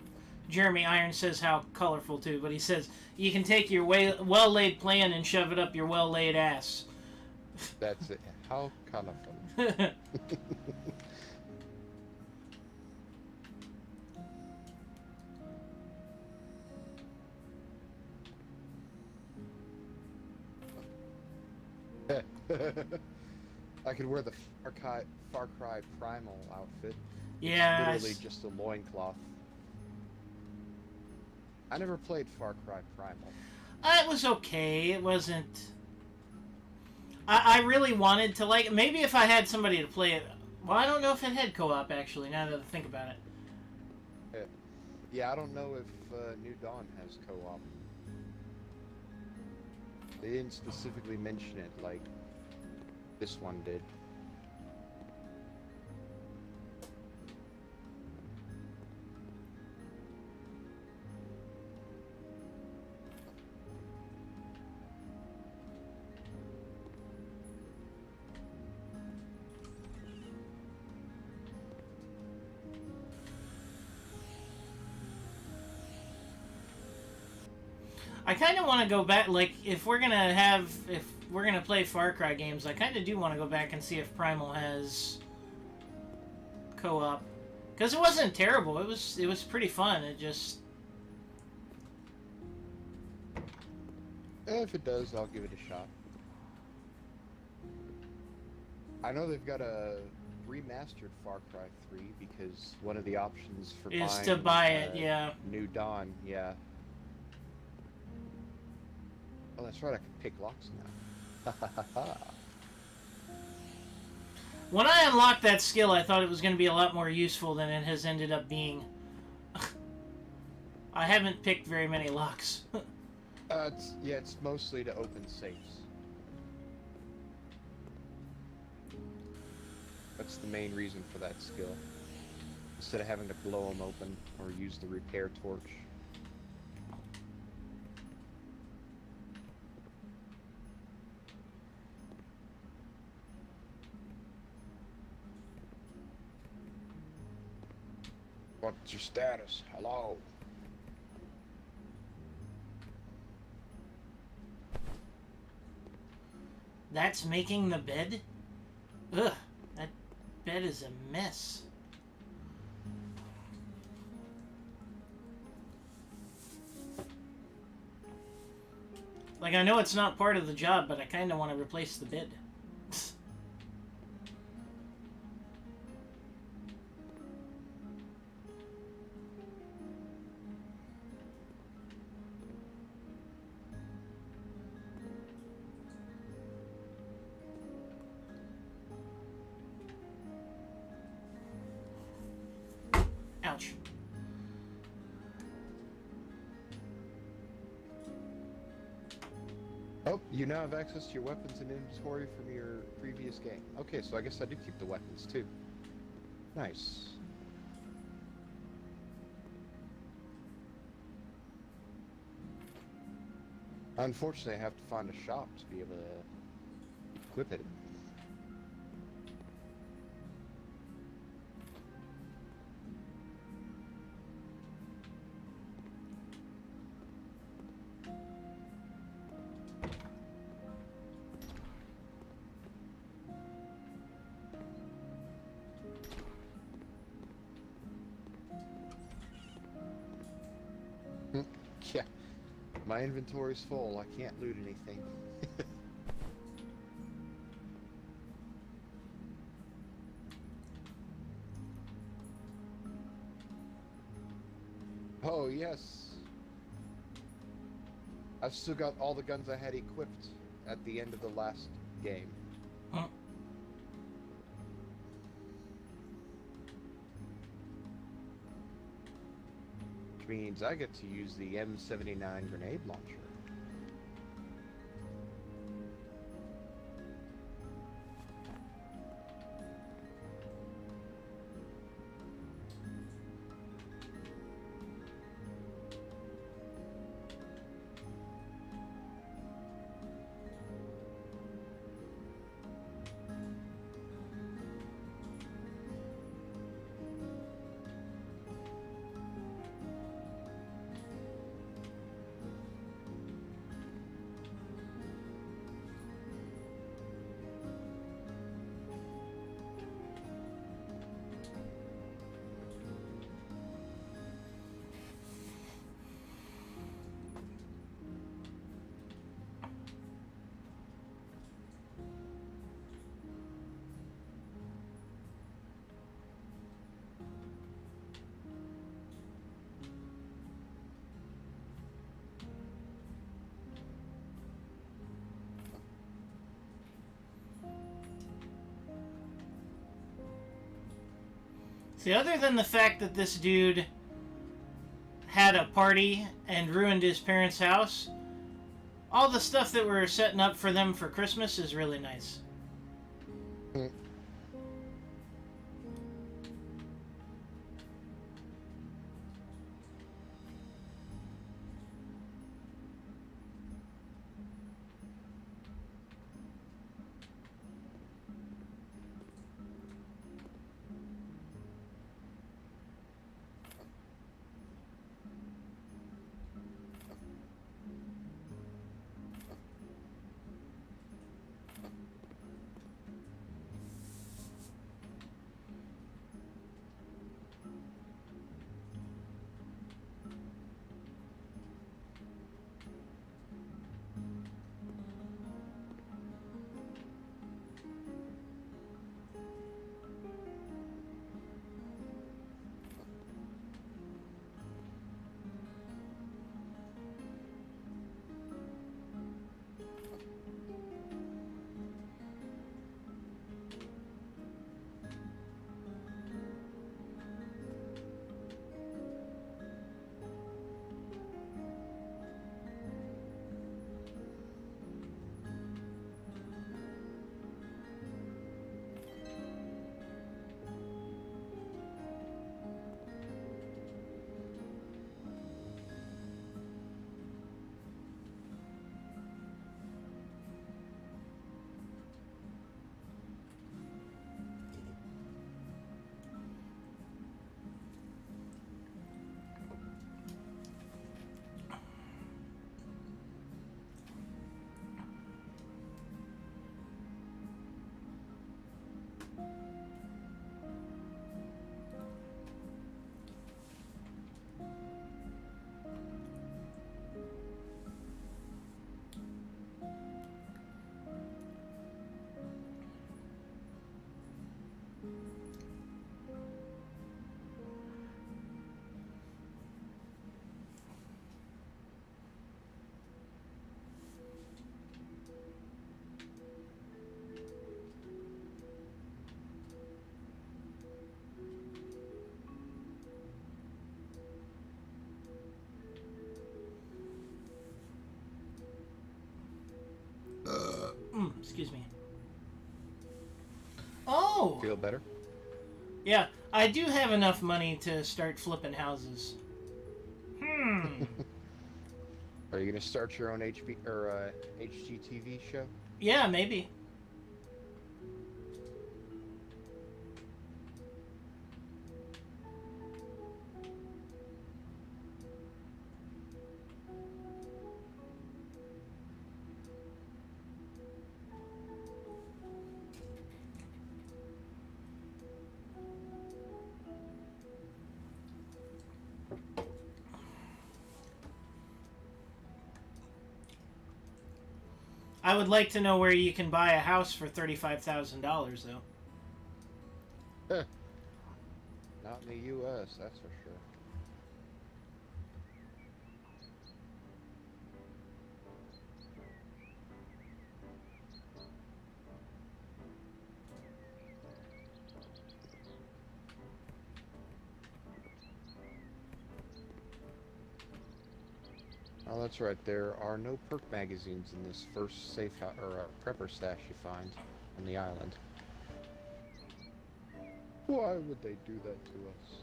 Jeremy Irons says how colorful to. But he says, you can take your well-laid plan and shove it up your well-laid ass. That's it. How colorful. I could wear the Far Cry Primal outfit. Yeah. It's literally just a loincloth. I never played Far Cry Primal. It was okay. It wasn't... I really wanted to like... Maybe if I had somebody to play it... Well, I don't know if it had co-op, actually, now that I think about it. Yeah, I don't know if New Dawn has co-op. They didn't specifically mention it like this one did. I kind of want to go back, like, if we're gonna play Far Cry games, I kind of do want to go back and see if Primal has co-op. Because it wasn't terrible, it was pretty fun, it just... If it does, I'll give it a shot. I know they've got a remastered Far Cry 3 because one of the options for is buying to buy it, yeah. New Dawn, yeah. Oh, that's right, I can pick locks now. When I unlocked that skill, I thought it was going to be a lot more useful than it has ended up being. I haven't picked very many locks. It's mostly to open safes. That's the main reason for that skill. Instead of having to blow them open or use the repair torch. What's your status? Hello? That's making the bed? Ugh, that bed is a mess. Like, I know it's not part of the job, but I kind of want to replace the bed. Ouch. Oh, you now have access to your weapons and inventory from your previous game. Okay, so I guess I do keep the weapons too. Nice. Unfortunately, I have to find a shop to be able to equip it. Yeah, my inventory's full. I can't loot anything. Oh, yes. I've still got all the guns I had equipped at the end of the last game. Huh. Which means I get to use the M79 grenade launcher. See, other than the fact that this dude had a party and ruined his parents' house, all the stuff that we're setting up for them for Christmas is really nice. Excuse me. Oh! Feel better? Yeah, I do have enough money to start flipping houses. Are you gonna start your own HGTV show? Yeah, maybe. I would like to know where you can buy a house for $35,000, though. Not in the U.S., that's for sure. Oh, that's right. There are no perk magazines in this first safe house or prepper stash you find on the island. Why would they do that to us?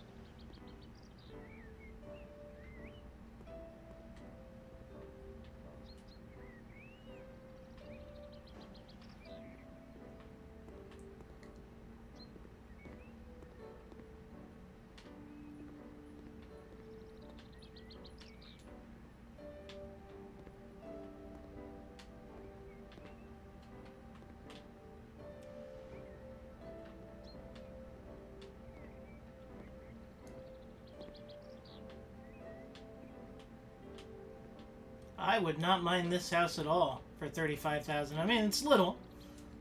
I would not mind this house at all for $35,000. I mean, it's little.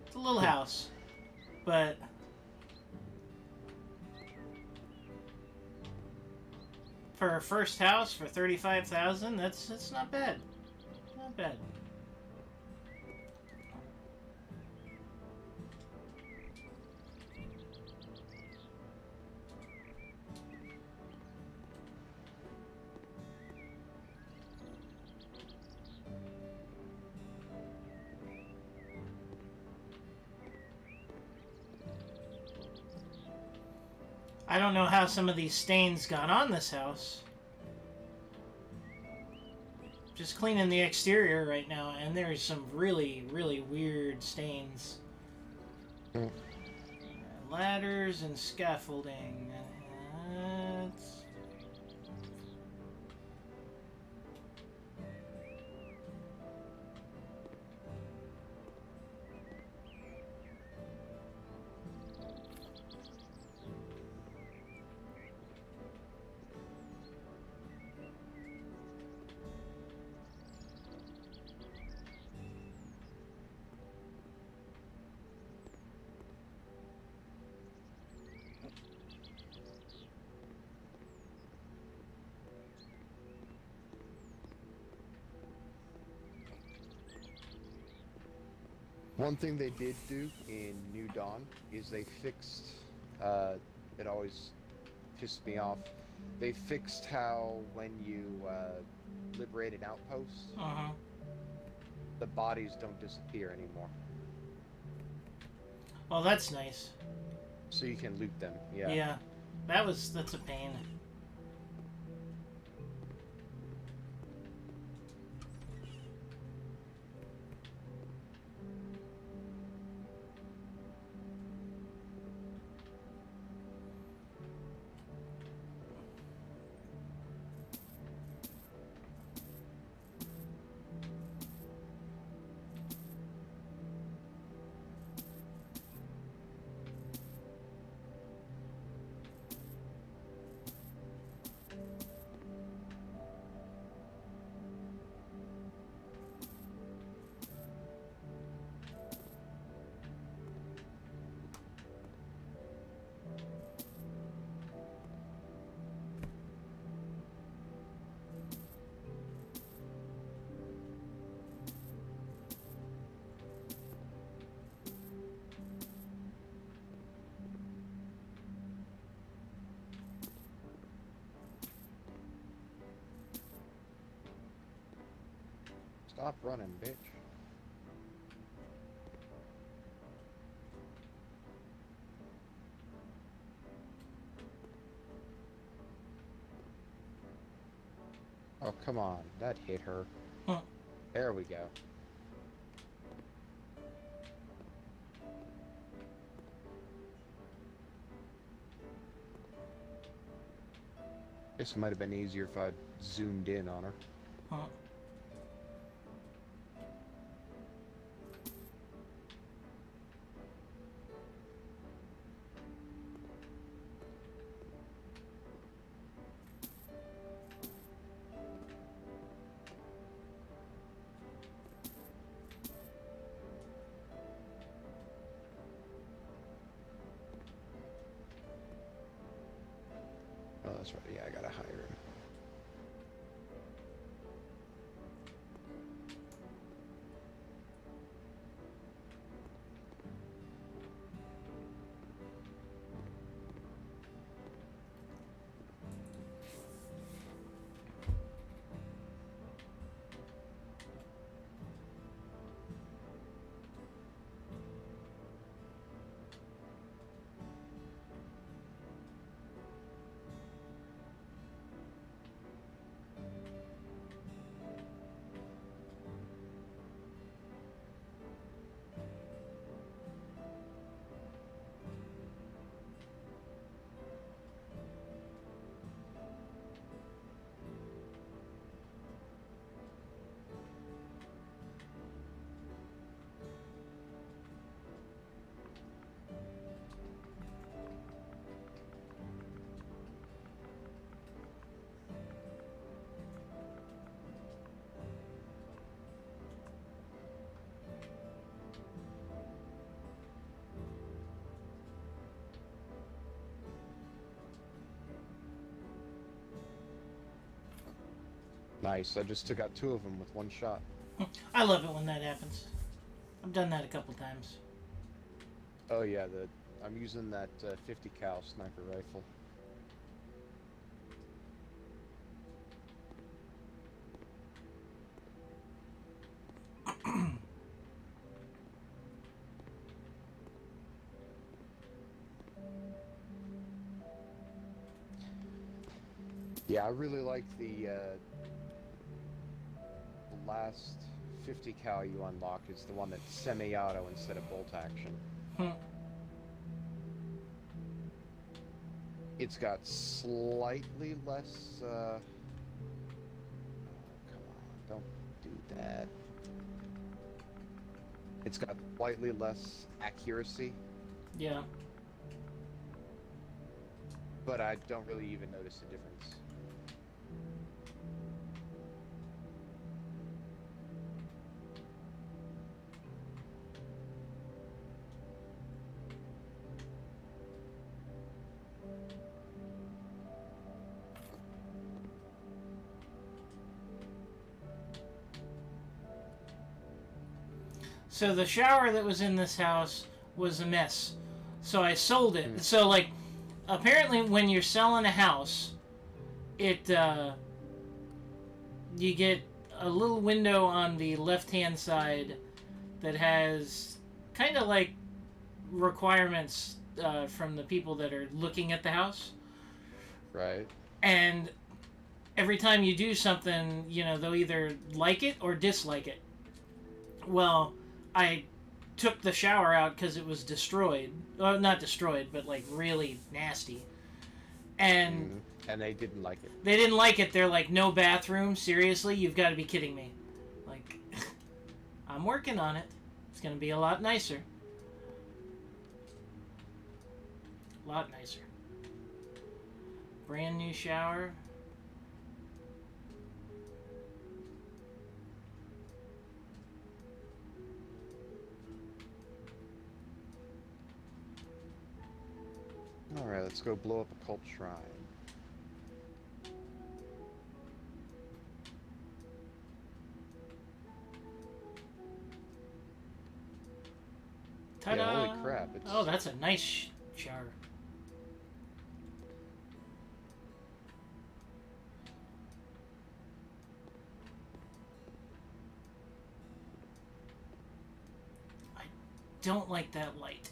It's a little house. But for a first house for $35,000, that's not bad. Not bad. I don't know how some of these stains got on this house. Just cleaning the exterior right now, and there's some really, really weird stains. Ladders and scaffolding. It's... One thing they did do in New Dawn is they fixed, it always pissed me off, they fixed how when you liberate an outpost, the bodies don't disappear anymore. Well, that's nice. So you can loot them, yeah. Yeah, that's a pain. Stop running, bitch. come on. That hit her. Huh. There we go. Guess it might have been easier if I'd zoomed in on her. Huh. Oh, that's right. Yeah, I gotta hire him. Nice. I just took out 2 of them with 1 shot. I love it when that happens. I've done that a couple times. Oh yeah, I'm using that 50 cal sniper rifle. Yeah, I really like the last 50 cal you unlock is the one that's semi-auto instead of bolt action. It's got slightly less, oh, come on, don't do that. It's got slightly less accuracy, Yeah. but I don't really even notice the difference. So the shower that was in this house was a mess. So I sold it. Hmm. So like, apparently when you're selling a house, it you get a little window on the left-hand side that has kind of like requirements from the people that are looking at the house. Right. And every time you do something, you know, they'll either like it or dislike it. Well, I took the shower out because it was destroyed. Well, not destroyed, but like really nasty. And And they didn't like it. they didn't like it. They're like, no bathroom? Seriously? You've got to be kidding me. Like, I'm working on it. It's going to be a lot nicer. A lot nicer. Brand new shower. Alright, let's go blow up a cult shrine. Ta-da! Yeah, holy crap, it's... Oh, that's a nice shower. I don't like that light.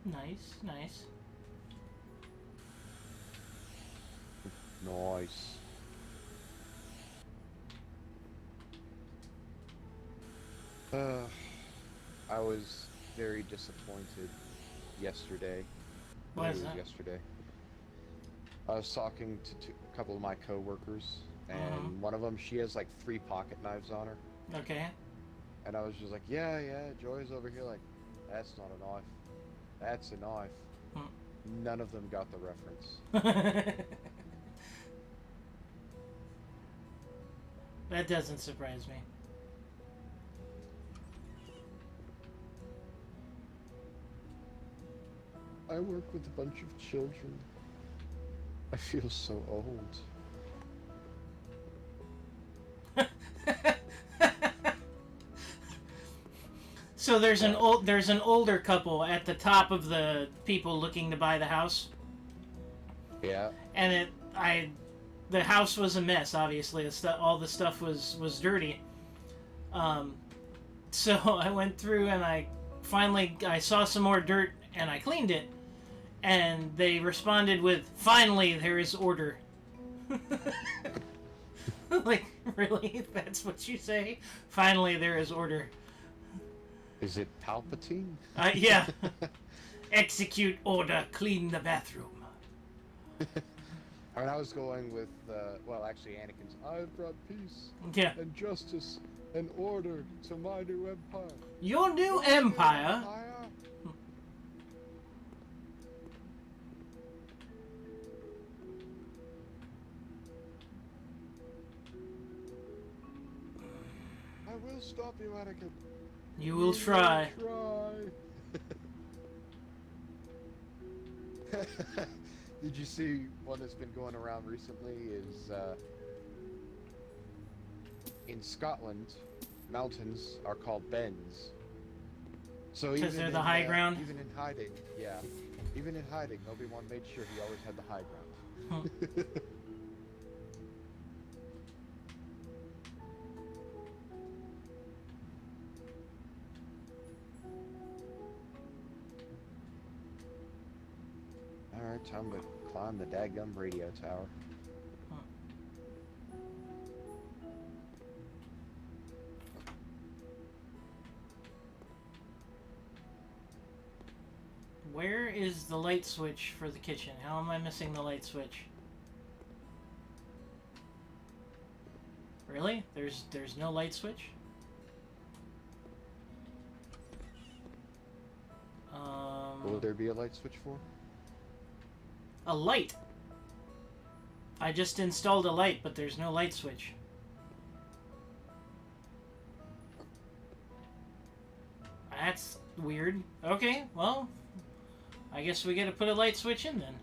Nice, nice. Nice. I was very disappointed yesterday. Why It is was that? yesterday. I was talking to a couple of my coworkers, and one of them, she has like 3 pocket knives on her, Okay. and I was just like, yeah, Joy's over here like, that's not a knife, that's a knife. None of them got the reference. That doesn't surprise me. I work with a bunch of children. I feel so old. So there's an older couple at the top of the people looking to buy the house, Yeah. and the house was a mess. Obviously, all the stuff was dirty. So I went through and I saw some more dirt and I cleaned it, and they responded with, "Finally, there is order." Like, really? That's what you say? Finally, there is order. Is it Palpatine? Yeah. Execute order, clean the bathroom. I mean, I was going with, well, actually, Anakin's, I've brought peace Yeah. and justice and order to my new empire. Your new empire? I will stop you, Anakin. You will try. Did you see one that's been going around recently is, in Scotland, mountains are called bens. So even they're in, the high ground? even in hiding, yeah. Even in hiding, Obi-Wan made sure he always had the high ground. Alright, time to climb the dadgum radio tower. Where is the light switch for the kitchen? How am I missing the light switch? Really? There's no light switch? Will there be a light switch for? A light? I just installed a light, but there's no light switch. That's weird. Okay, well, I guess we gotta put a light switch in then.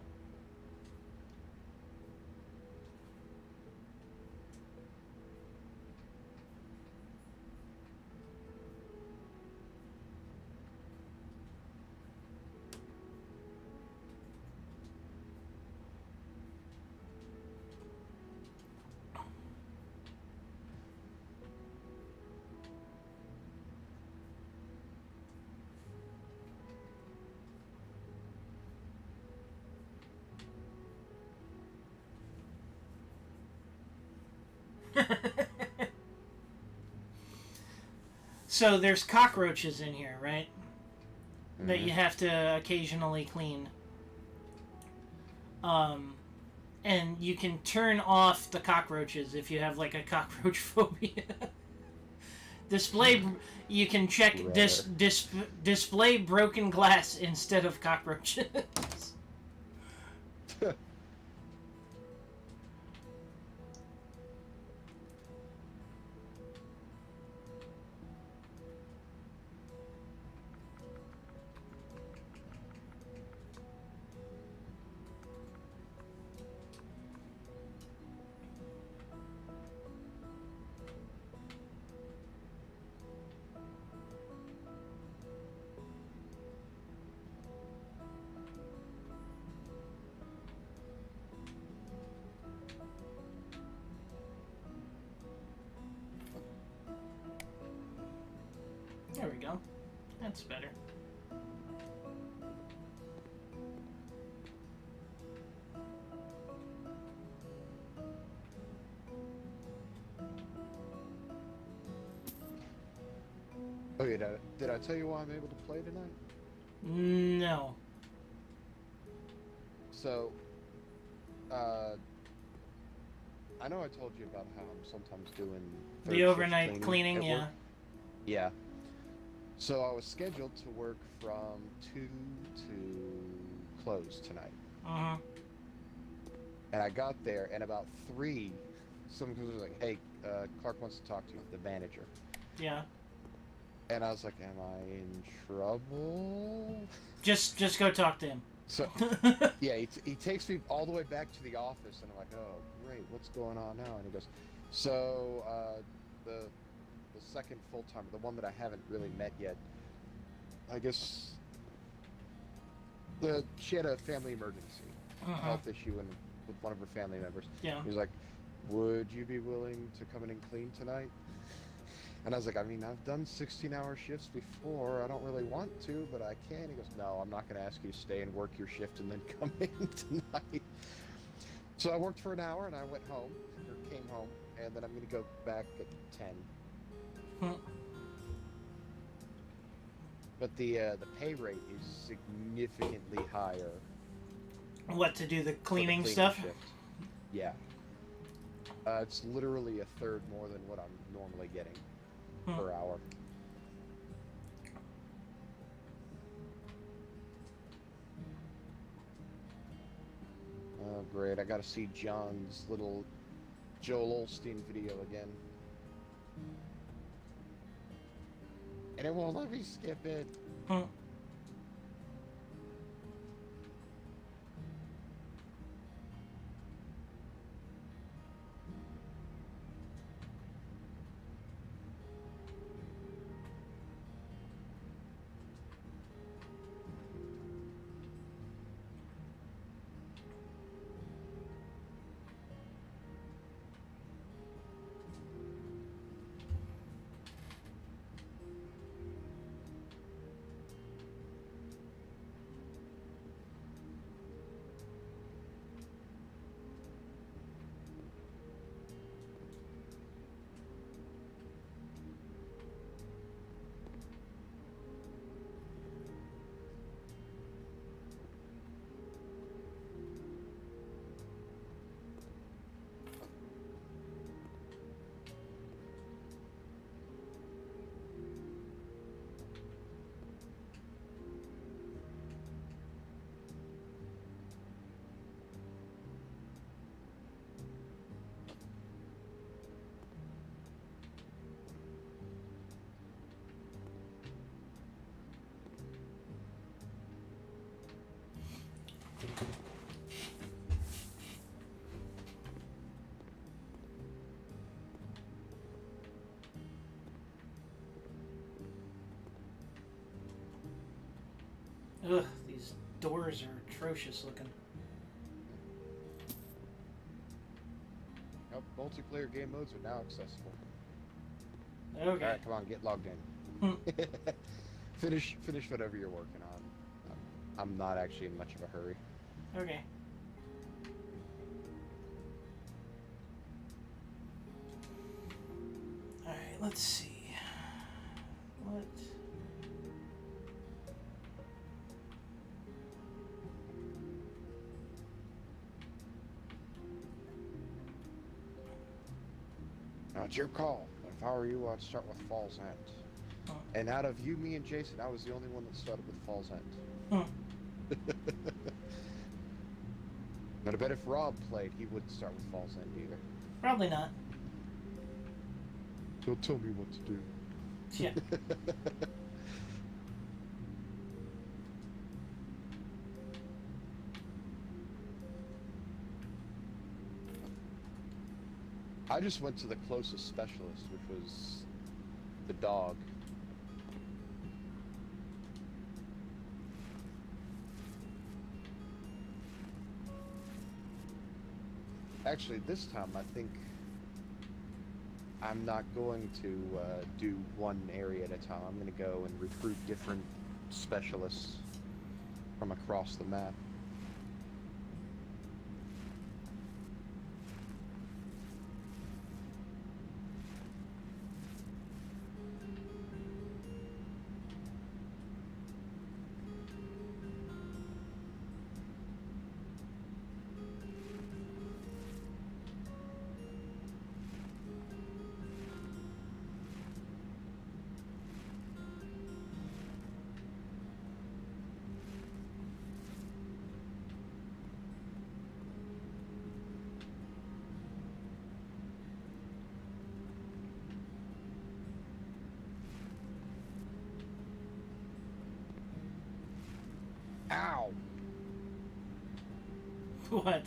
So there's cockroaches in here, right? That you have to occasionally clean. And you can turn off the cockroaches if you have like a cockroach phobia. You can check display broken glass instead of cockroaches. There we go. That's better. Oh yeah, did I tell you why I'm able to play tonight? No. So, uh, I know I told you about how I'm sometimes doing third The shift overnight cleaning, at yeah. work. Yeah. So I was scheduled to work from 2 to close tonight. Uh-huh. And I got there, and about 3, someone was like, "Hey, Clark wants to talk to you, the manager." Yeah. And I was like, "Am I in trouble?" Just go talk to him. So, yeah, he takes me all the way back to the office, and I'm like, "Oh, great, what's going on now?" And he goes, "So, the second full timer, the one that I haven't really met yet, I guess she had a family emergency, a Uh-huh. health issue, and with one of her family members. Yeah. He was like, would you be willing to come in and clean tonight?" And I was like, I mean, I've done 16-hour shifts before. I don't really want to, but I can. He goes, no, I'm not going to ask you to stay and work your shift and then come in tonight. So I worked for an hour, and I went home, or came home, and then I'm going to go back at 10. Hmm. But the pay rate is significantly higher What, to do the for the cleaning cleaning stuff? shift. Yeah. It's literally a third more than what I'm normally getting per hour. Oh, great. I gotta see John's little Joel Olstein video again. And it won't let me skip it. Hmm. Ugh, these doors are atrocious looking. Nope, multiplayer game modes are now accessible. Okay. Alright, come on, get logged in. finish whatever you're working on. I'm not actually in much of a hurry. Okay. Alright, let's see. What? Now, it's your call. But if I were you, I'd start with Falls End. Huh. And out of you, me, and Jason, I was the only one that started with Falls End. Huh. But I bet if Rob played, he wouldn't start with Falls End either. Probably not. Don't tell me what to do. Yeah. I just went to the closest specialist, which was the dog. Actually, this time I think I'm not going to do one area at a time. I'm going to go and recruit different specialists from across the map. Ow! What?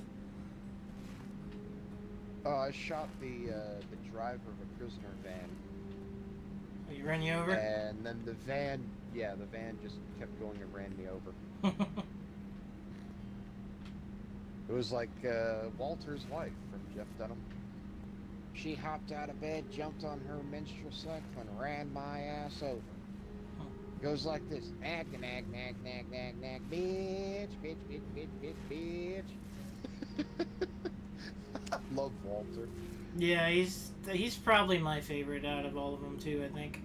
I shot the driver of a prisoner van, He run you over? and then the van, yeah, the van just kept going and ran me over. It was like Walter's wife from Jeff Dunham. She hopped out of bed, jumped on her menstrual cycle, and ran my ass over. Goes like this: nag, nag, nag, nag, nag, nag, bitch, bitch, bitch, bitch, bitch, bitch. I love Walter. Yeah, he's probably my favorite out of all of them too, I think.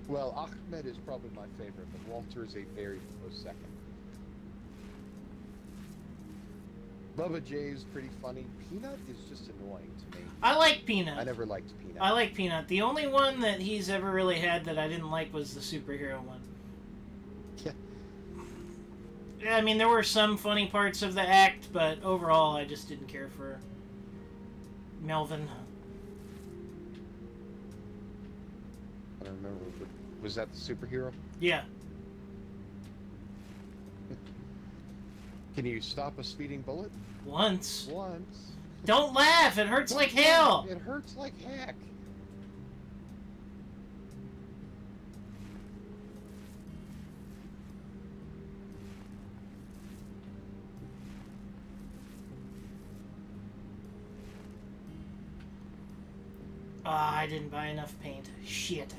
Well, Ahmed is probably my favorite, but Walter is a very close second. Bubba J is pretty funny. Peanut is just annoying to me. I like Peanut. I never liked Peanut. I like Peanut. The only one that he's ever really had that I didn't like was the superhero one. Yeah. Yeah, I mean, there were some funny parts of the act, but overall, I just didn't care for Melvin. I don't remember. Was that the superhero? Yeah. Can you stop a speeding bullet? Once. Once. Don't laugh! It hurts like hell! It hurts like heck. Ah, I didn't buy enough paint. Shit.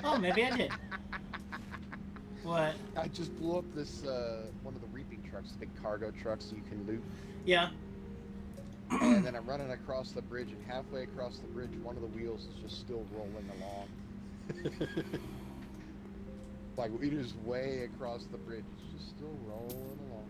Oh, maybe I did. What? I just blew up this one of the reaping trucks, the big cargo trucks you can loot. Yeah. And then I'm running across the bridge, and halfway across the bridge, one of the wheels is just still rolling along. Like, it is way across the bridge. It's just still rolling along.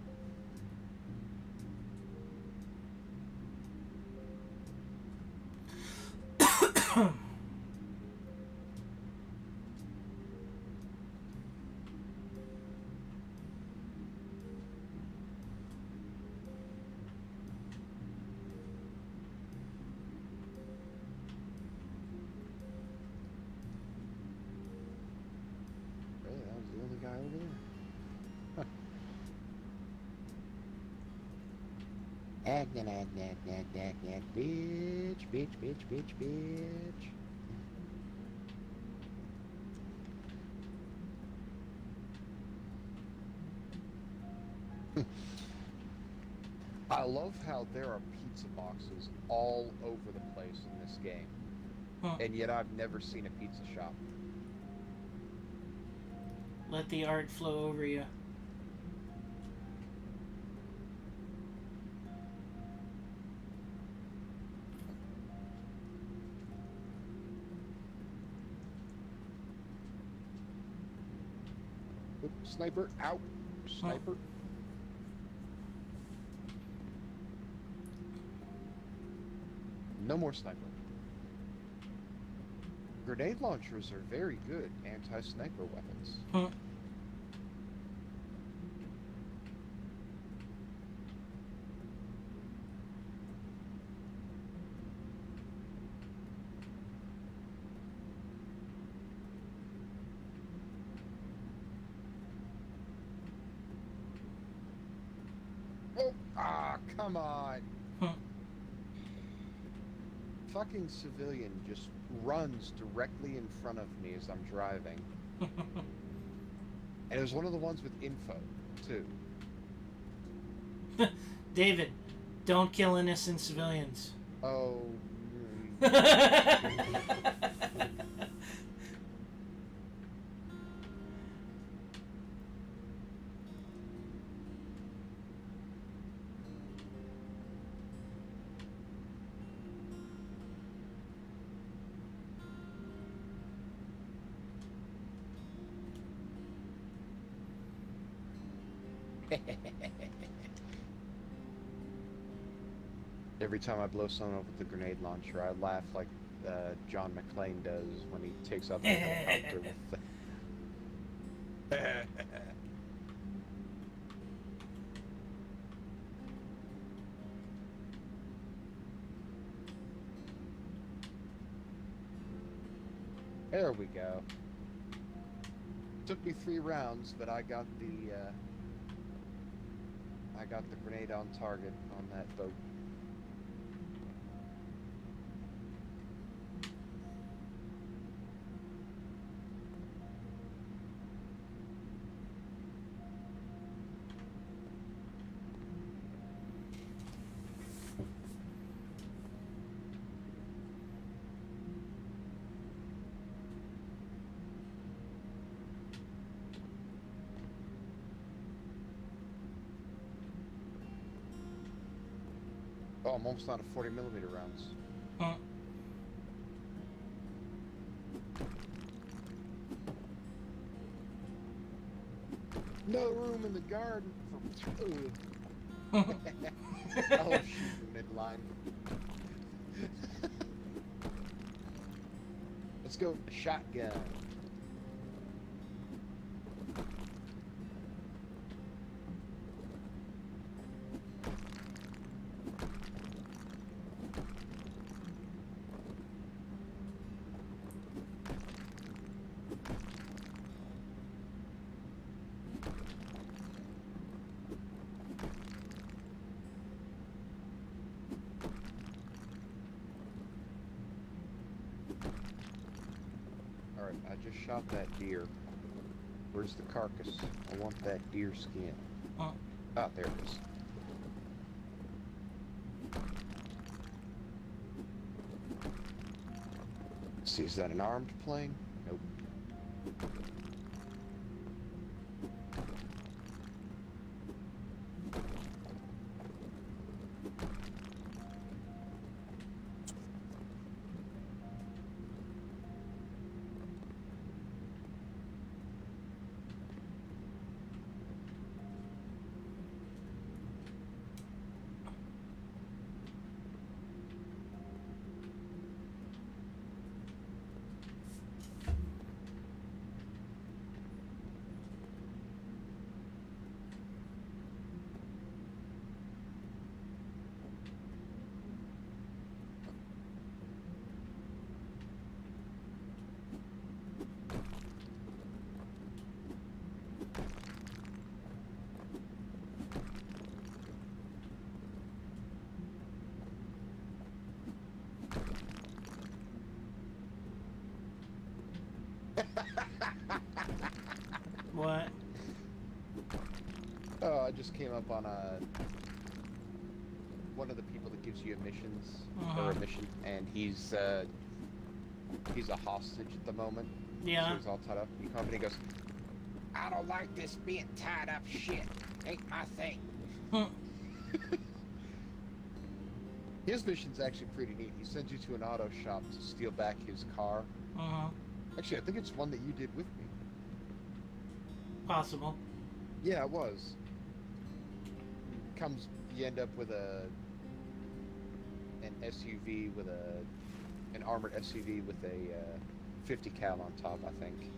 Really, that was the only guy over there. Huh. Ag, nag, nag, nag, nag, nag, bitch, bitch, bitch, bitch, bitch. I love how there are pizza boxes all over the place in this game, Huh. and yet I've never seen a pizza shop. Let the art flow over you. Oop, sniper, out, sniper. No more sniper. Grenade launchers are very good anti-sniper weapons. Huh. Oh, come on. Huh. Fucking civilian just runs directly in front of me as I'm driving. And it was one of the ones with info, too. David, don't kill innocent civilians. Oh. Every time I blow someone up with a grenade launcher, I laugh like John McClane does when he takes out the helicopter with the... There we go. Took me 3 rounds, but I got the grenade on target on that boat. Oh, I'm almost out of 40mm rounds. Huh. No room in the garden for... I'll shoot midline. Let's go with the shotgun. Alright, I just shot that deer. Where's the carcass? I want that deer skin. Huh. Ah, there it is. Let's see, is that an armed plane? Nope. What? Oh, I just came up on one of the people that gives you missions or a mission, and he's a hostage at the moment. Yeah. So he's all tied up. He comes and he goes, "I don't like this being tied up shit. Ain't my thing." His mission's actually pretty neat. He sends you to an auto shop to steal back his car. Actually, I think it's one that you did with me. Possible. Yeah, it was. You end up with an SUV with an armored SUV with a 50 cal on top, I think.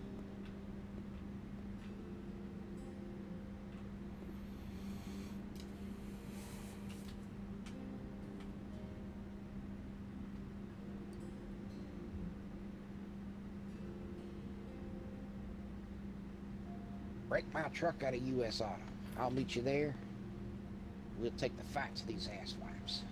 Break my truck out of U.S. Auto. I'll meet you there. We'll take the fight to these asswipes.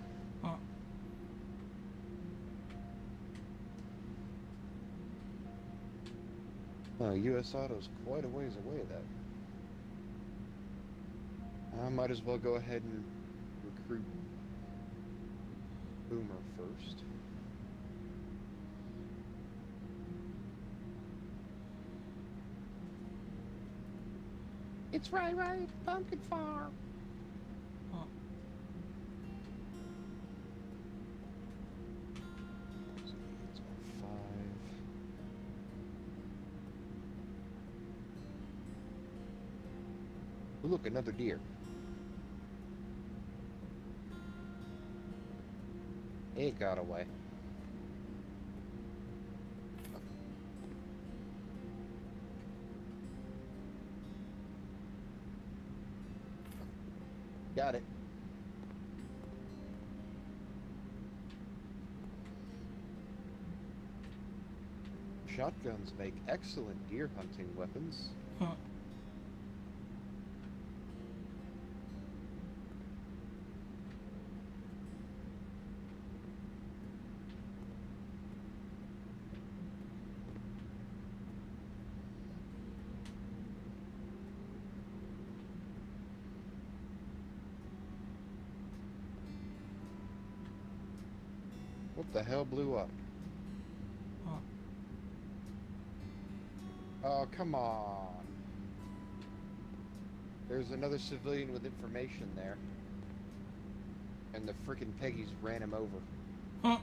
U.S. Auto's quite a ways away, though. I might as well go ahead and recruit Boomer first. It's Ray Ray, Pumpkin Farm. It's 5. Oh, look, another deer. It got away. got it. Shotguns make excellent deer hunting weapons. Huh. What the hell blew up? Huh. Oh, come on. There's another civilian with information there. And the frickin' Peggies ran him over. Huh.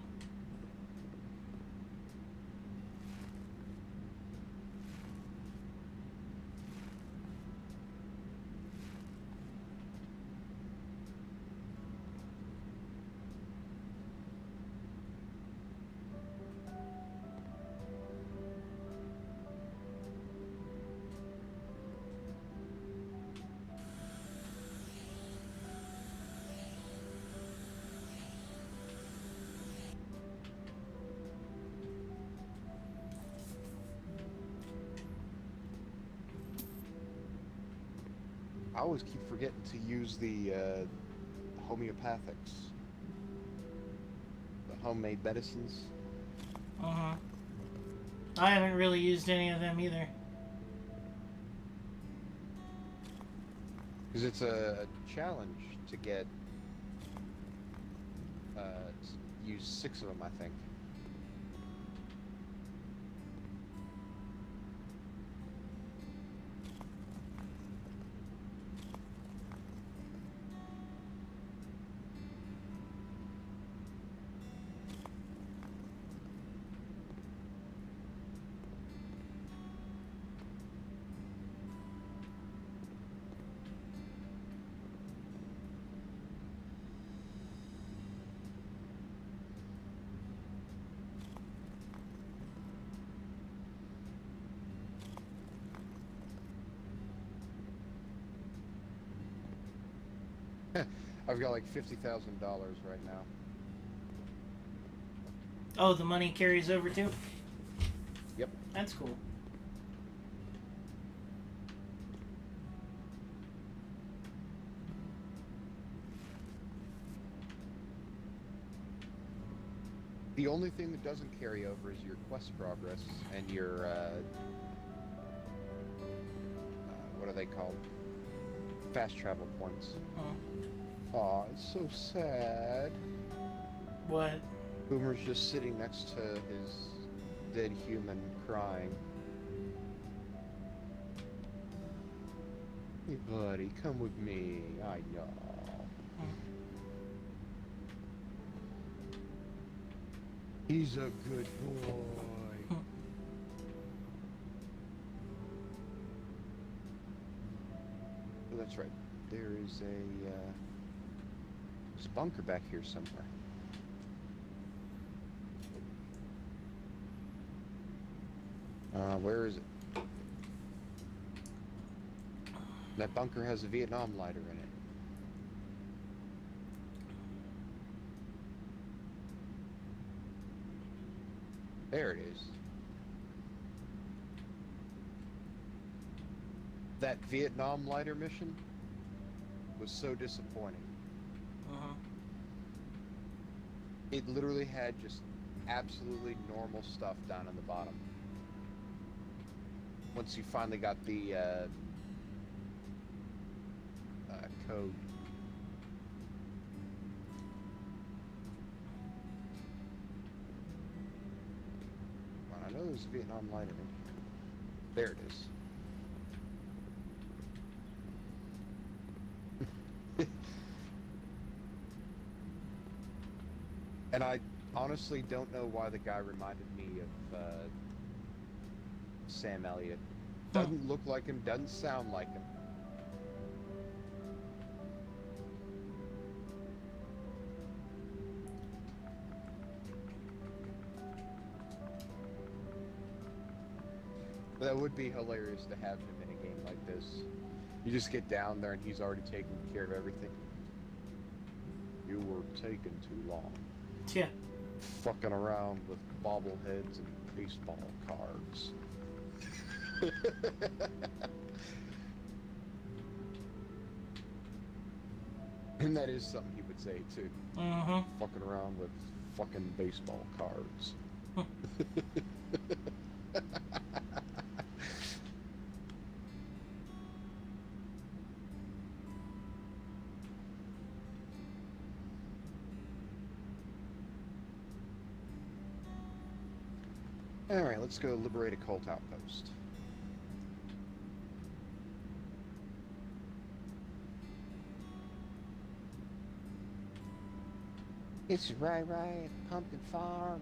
I always keep forgetting to use the homeopathics. The homemade medicines. Uh-huh. I haven't really used any of them either. Because it's a challenge to get... use 6 of them, I think. I've got like $50,000 right now. Oh, the money carries over too? Yep. That's cool. The only thing that doesn't carry over is your quest progress and your, what are they called? Fast travel points. Oh. Aw, it's so sad. What? Boomer's just sitting next to his dead human crying. Hey buddy, come with me. I know. He's a good boy. Oh, that's right. There is a bunker back here somewhere. Where is it? That bunker has a Vietnam lighter in it. There it is. That Vietnam lighter mission was so disappointing. Uh-huh. It literally had just absolutely normal stuff down on the bottom. Once you finally got the code. Well, I know there's a Vietnam lighter in here. There it is. And I honestly don't know why the guy reminded me of Sam Elliott. Doesn't look like him, doesn't sound like him. But that would be hilarious to have him in a game like this. You just get down there and he's already taking care of everything. were taking too long. Yeah. Fucking around with bobbleheads and baseball cards. And that is something he would say too. Mm-hmm. Fucking around with fucking baseball cards. Alright, let's go liberate a cult outpost. It's Rai Rai at the Pumpkin Farm.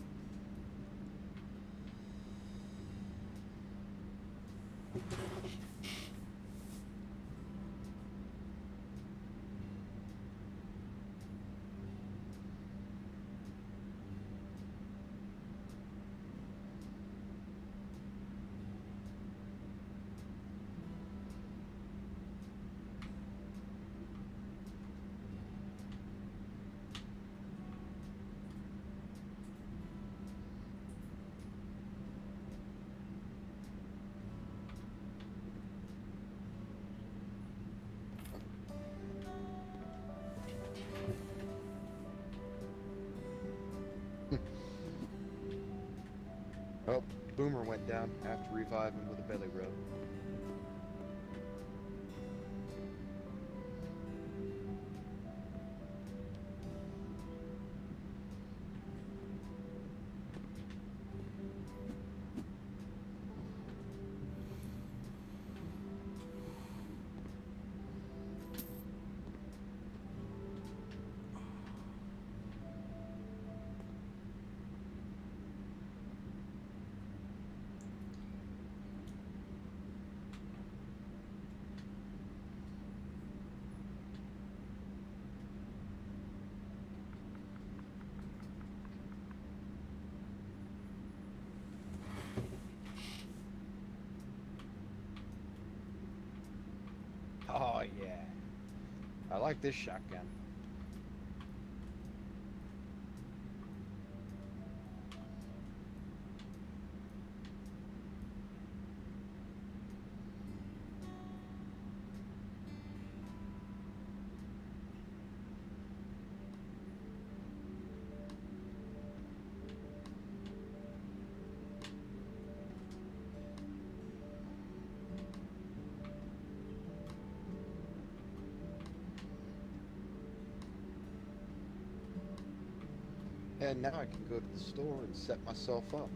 Oh, Boomer went down. I have to revive him with a belly rub. Oh yeah. I like this shotgun. And now I can go to the store and set myself up.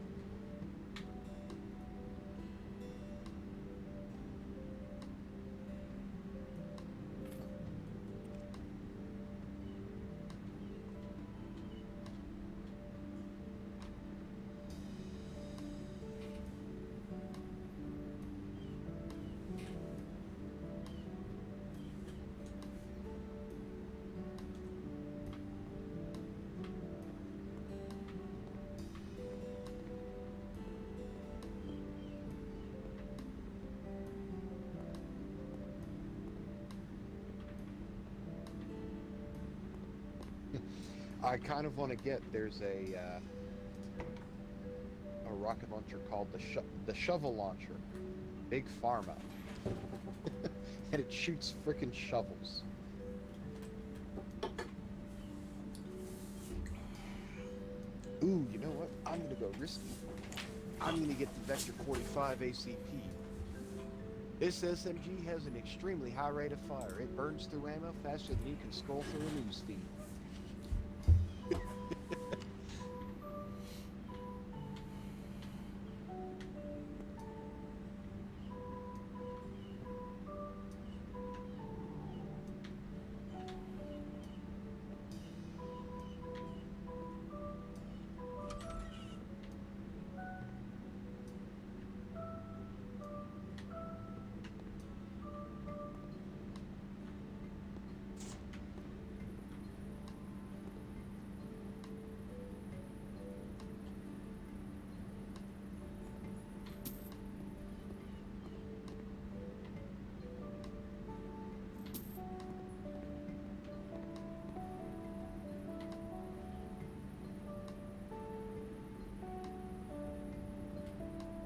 I kind of want to get, there's a rocket launcher called the shovel launcher. Big pharma. And it shoots frickin' shovels. Ooh, you know what? I'm gonna go risky. I'm gonna get the Vector 45 ACP. This SMG has an extremely high rate of fire. It burns through ammo faster than you can scroll through a news feed.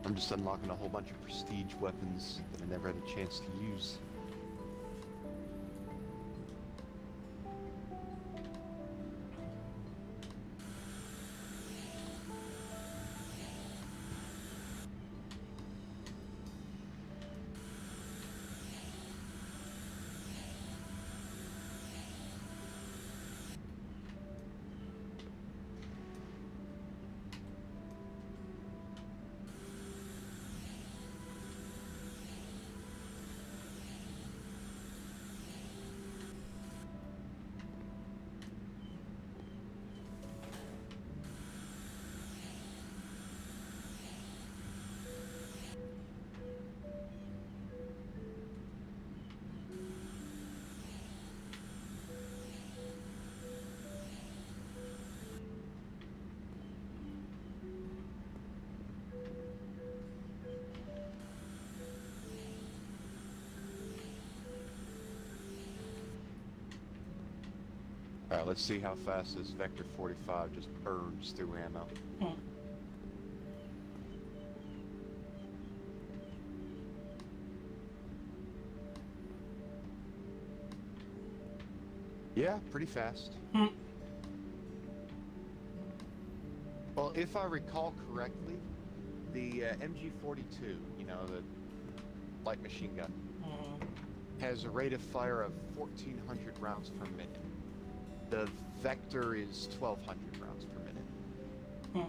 I'm just unlocking a whole bunch of prestige weapons that I never had a chance to use. Alright, let's see how fast this Vector 45 just burns through ammo. Yeah, pretty fast. Well, if I recall correctly, the MG42, you know, the light machine gun, has a rate of fire of 1,400 rounds per minute. The Vector is 1,200 rounds per minute.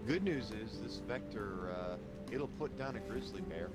Good news is this Vector, it'll put down a grizzly bear.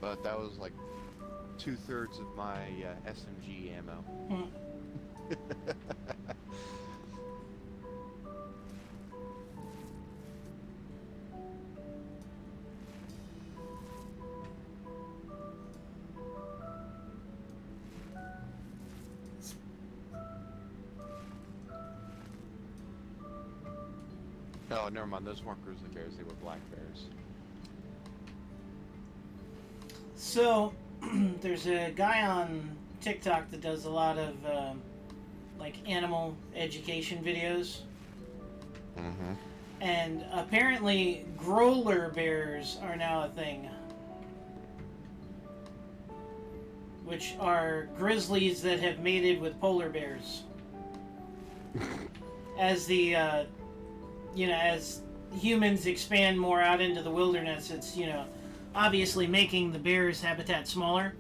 But that was like 2/3 of my SMG ammo. Oh, never mind. Those weren't grizzly bears. They were black bears. So, there's a guy on TikTok that does a lot of like animal education videos. And apparently growler bears are now a thing, which are grizzlies that have mated with polar bears. As the as humans expand more out into the wilderness, it's obviously making the bear's habitat smaller.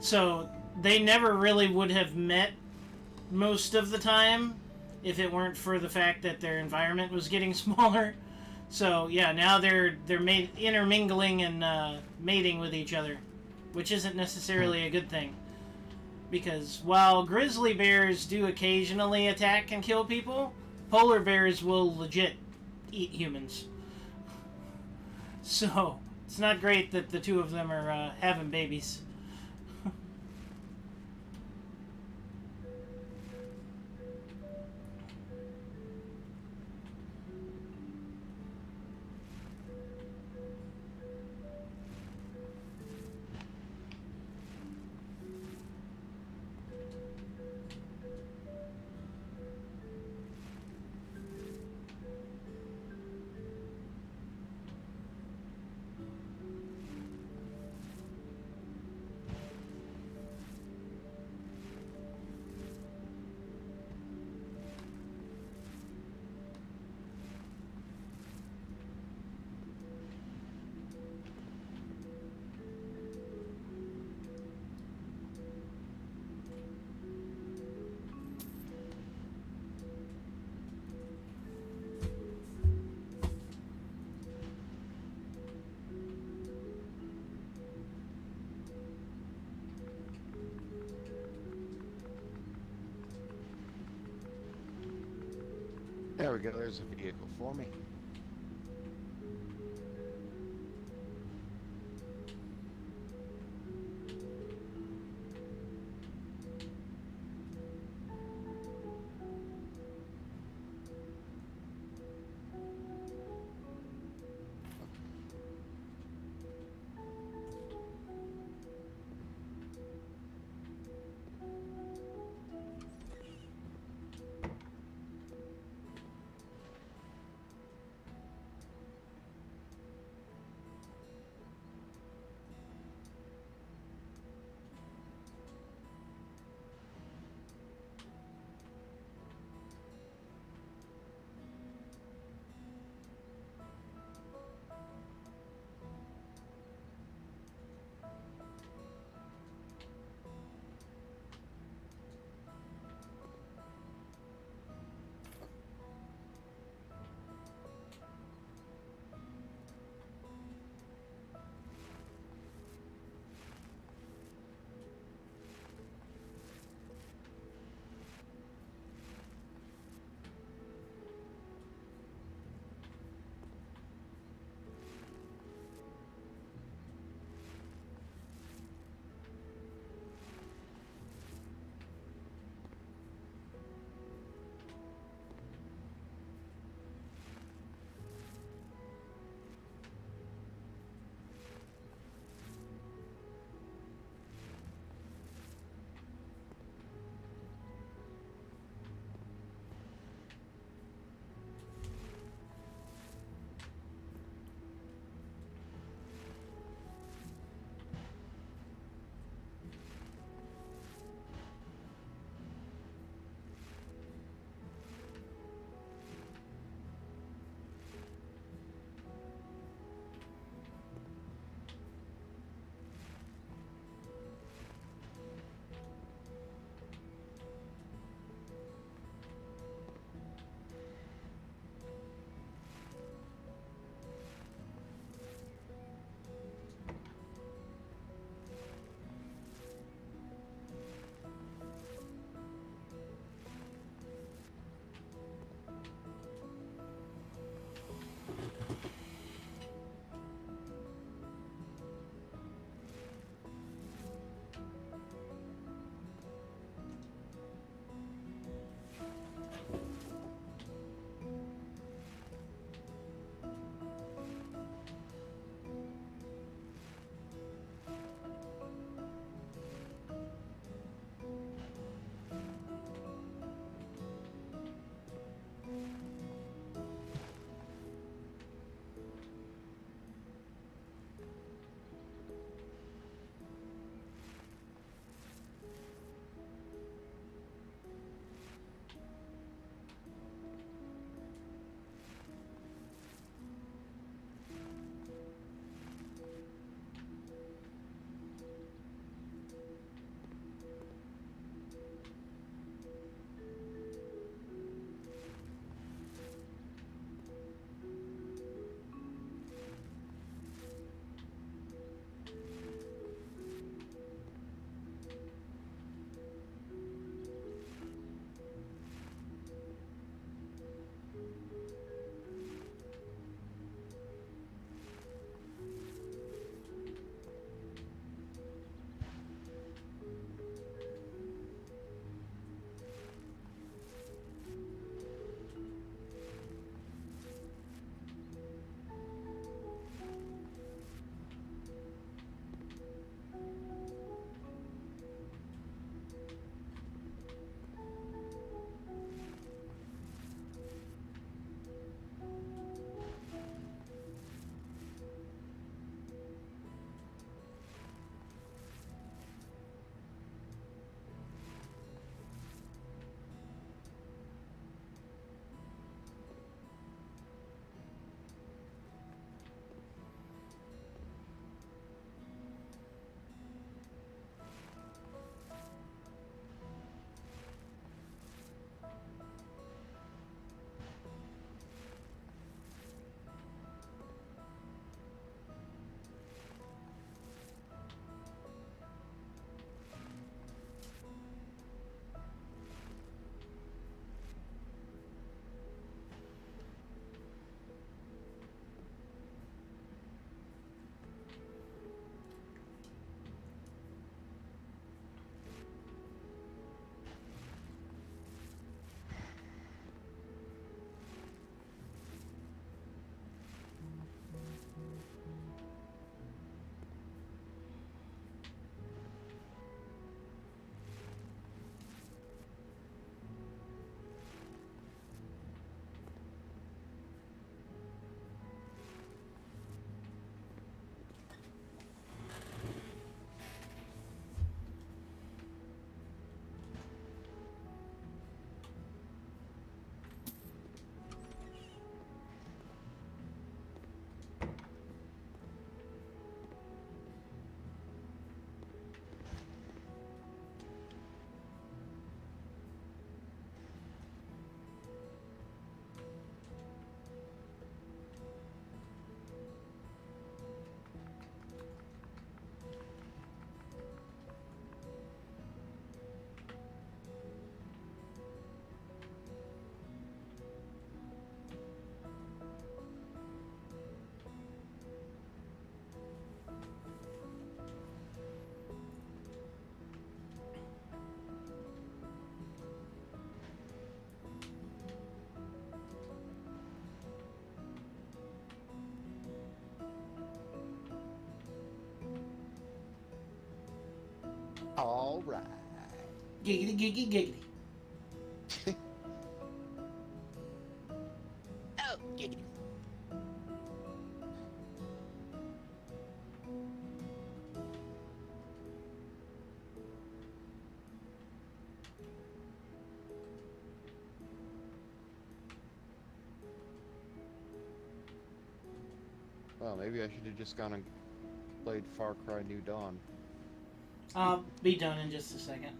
So they never really would have met most of the time if it weren't for the fact that their environment was getting smaller. So yeah, now they're intermingling and mating with each other, which isn't necessarily a good thing. Because while grizzly bears do occasionally attack and kill people, polar bears will legit eat humans. So it's not great that the two of them are having babies. there's a vehicle for me. All right. Giggity, giggity, giggity. Oh, giggity. Well, maybe I should have just gone and played Far Cry New Dawn. I'll be done in just a second.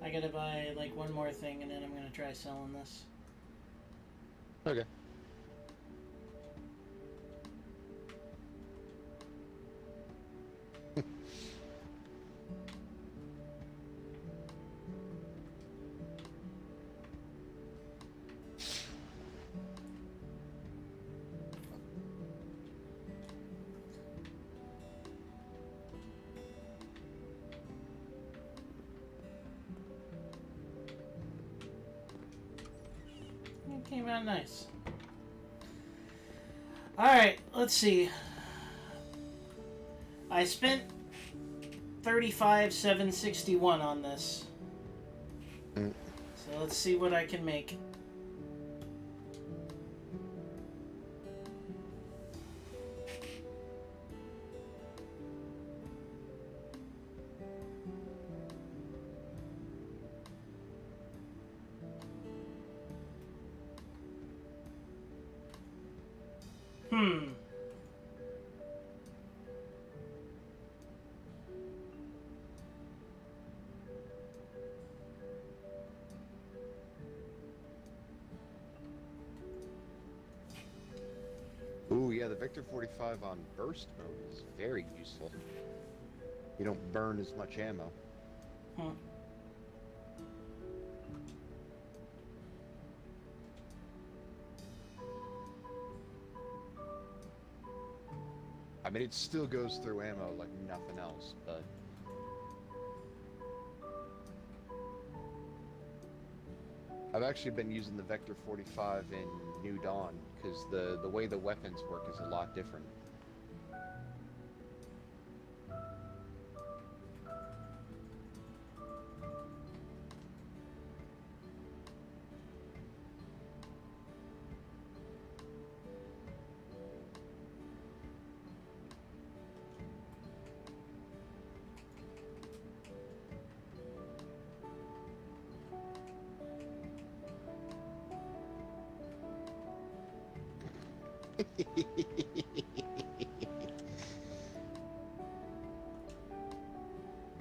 I gotta buy like one more thing and then I'm gonna try selling this. Okay. It came out nice. Alright, let's see. I spent $35,761 on this. Mm. So let's see what I can make. Ooh, yeah, the Vector 45 on burst mode is very useful. You don't burn as much ammo. Hmm. I mean, it still goes through ammo like nothing else, but... I've actually been using the Vector 45 in New Dawn, because the way the weapons work is a lot different.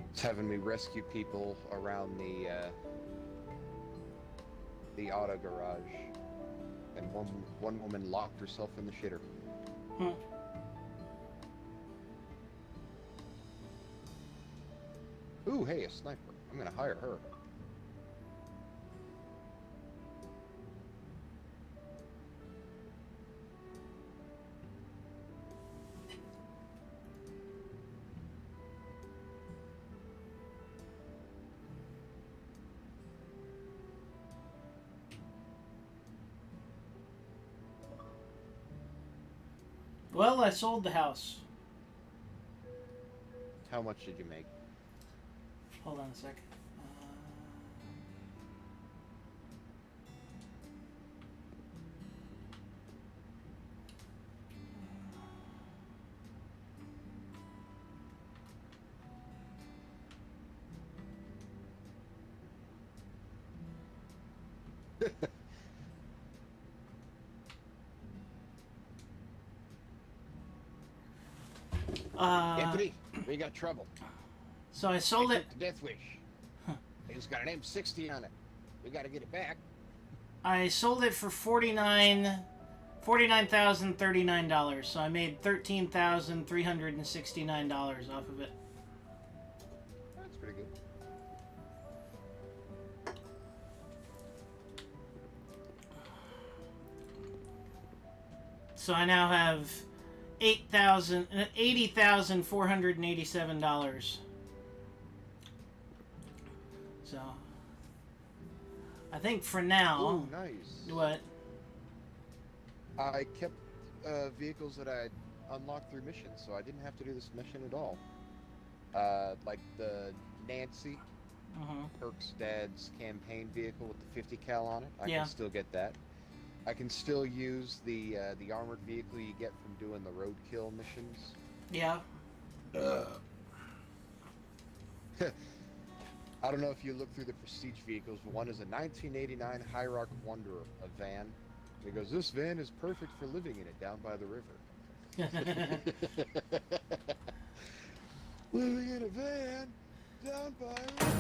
It's having me rescue people around the auto garage, and one woman locked herself in the shitter. Hmm. Ooh, hey, a sniper. I'm gonna hire her. Well, I sold the house. How much did you make? Hold on a sec. Anthony, we got trouble. So I sold They it. took the Death Wish. It's got an M60 on it. We got to get it back. I sold it for $49,039. So I made $13,369 off of it. That's pretty good. So I now have $80,487. So I think for now. Ooh, nice. What? I kept vehicles that I unlocked through missions, so I didn't have to do this mission at all. Like the Nancy, Mm-hmm. Kirk's dad's campaign vehicle with the 50 cal on it. I Yeah. can still get that. I can still use the armored vehicle you get from doing the roadkill missions. Yeah. I don't know if you look through the prestige vehicles, but one is a 1989 Hyrock Wanderer, a van. He goes, "This van is perfect for living in it down by the river." Living in a van down by a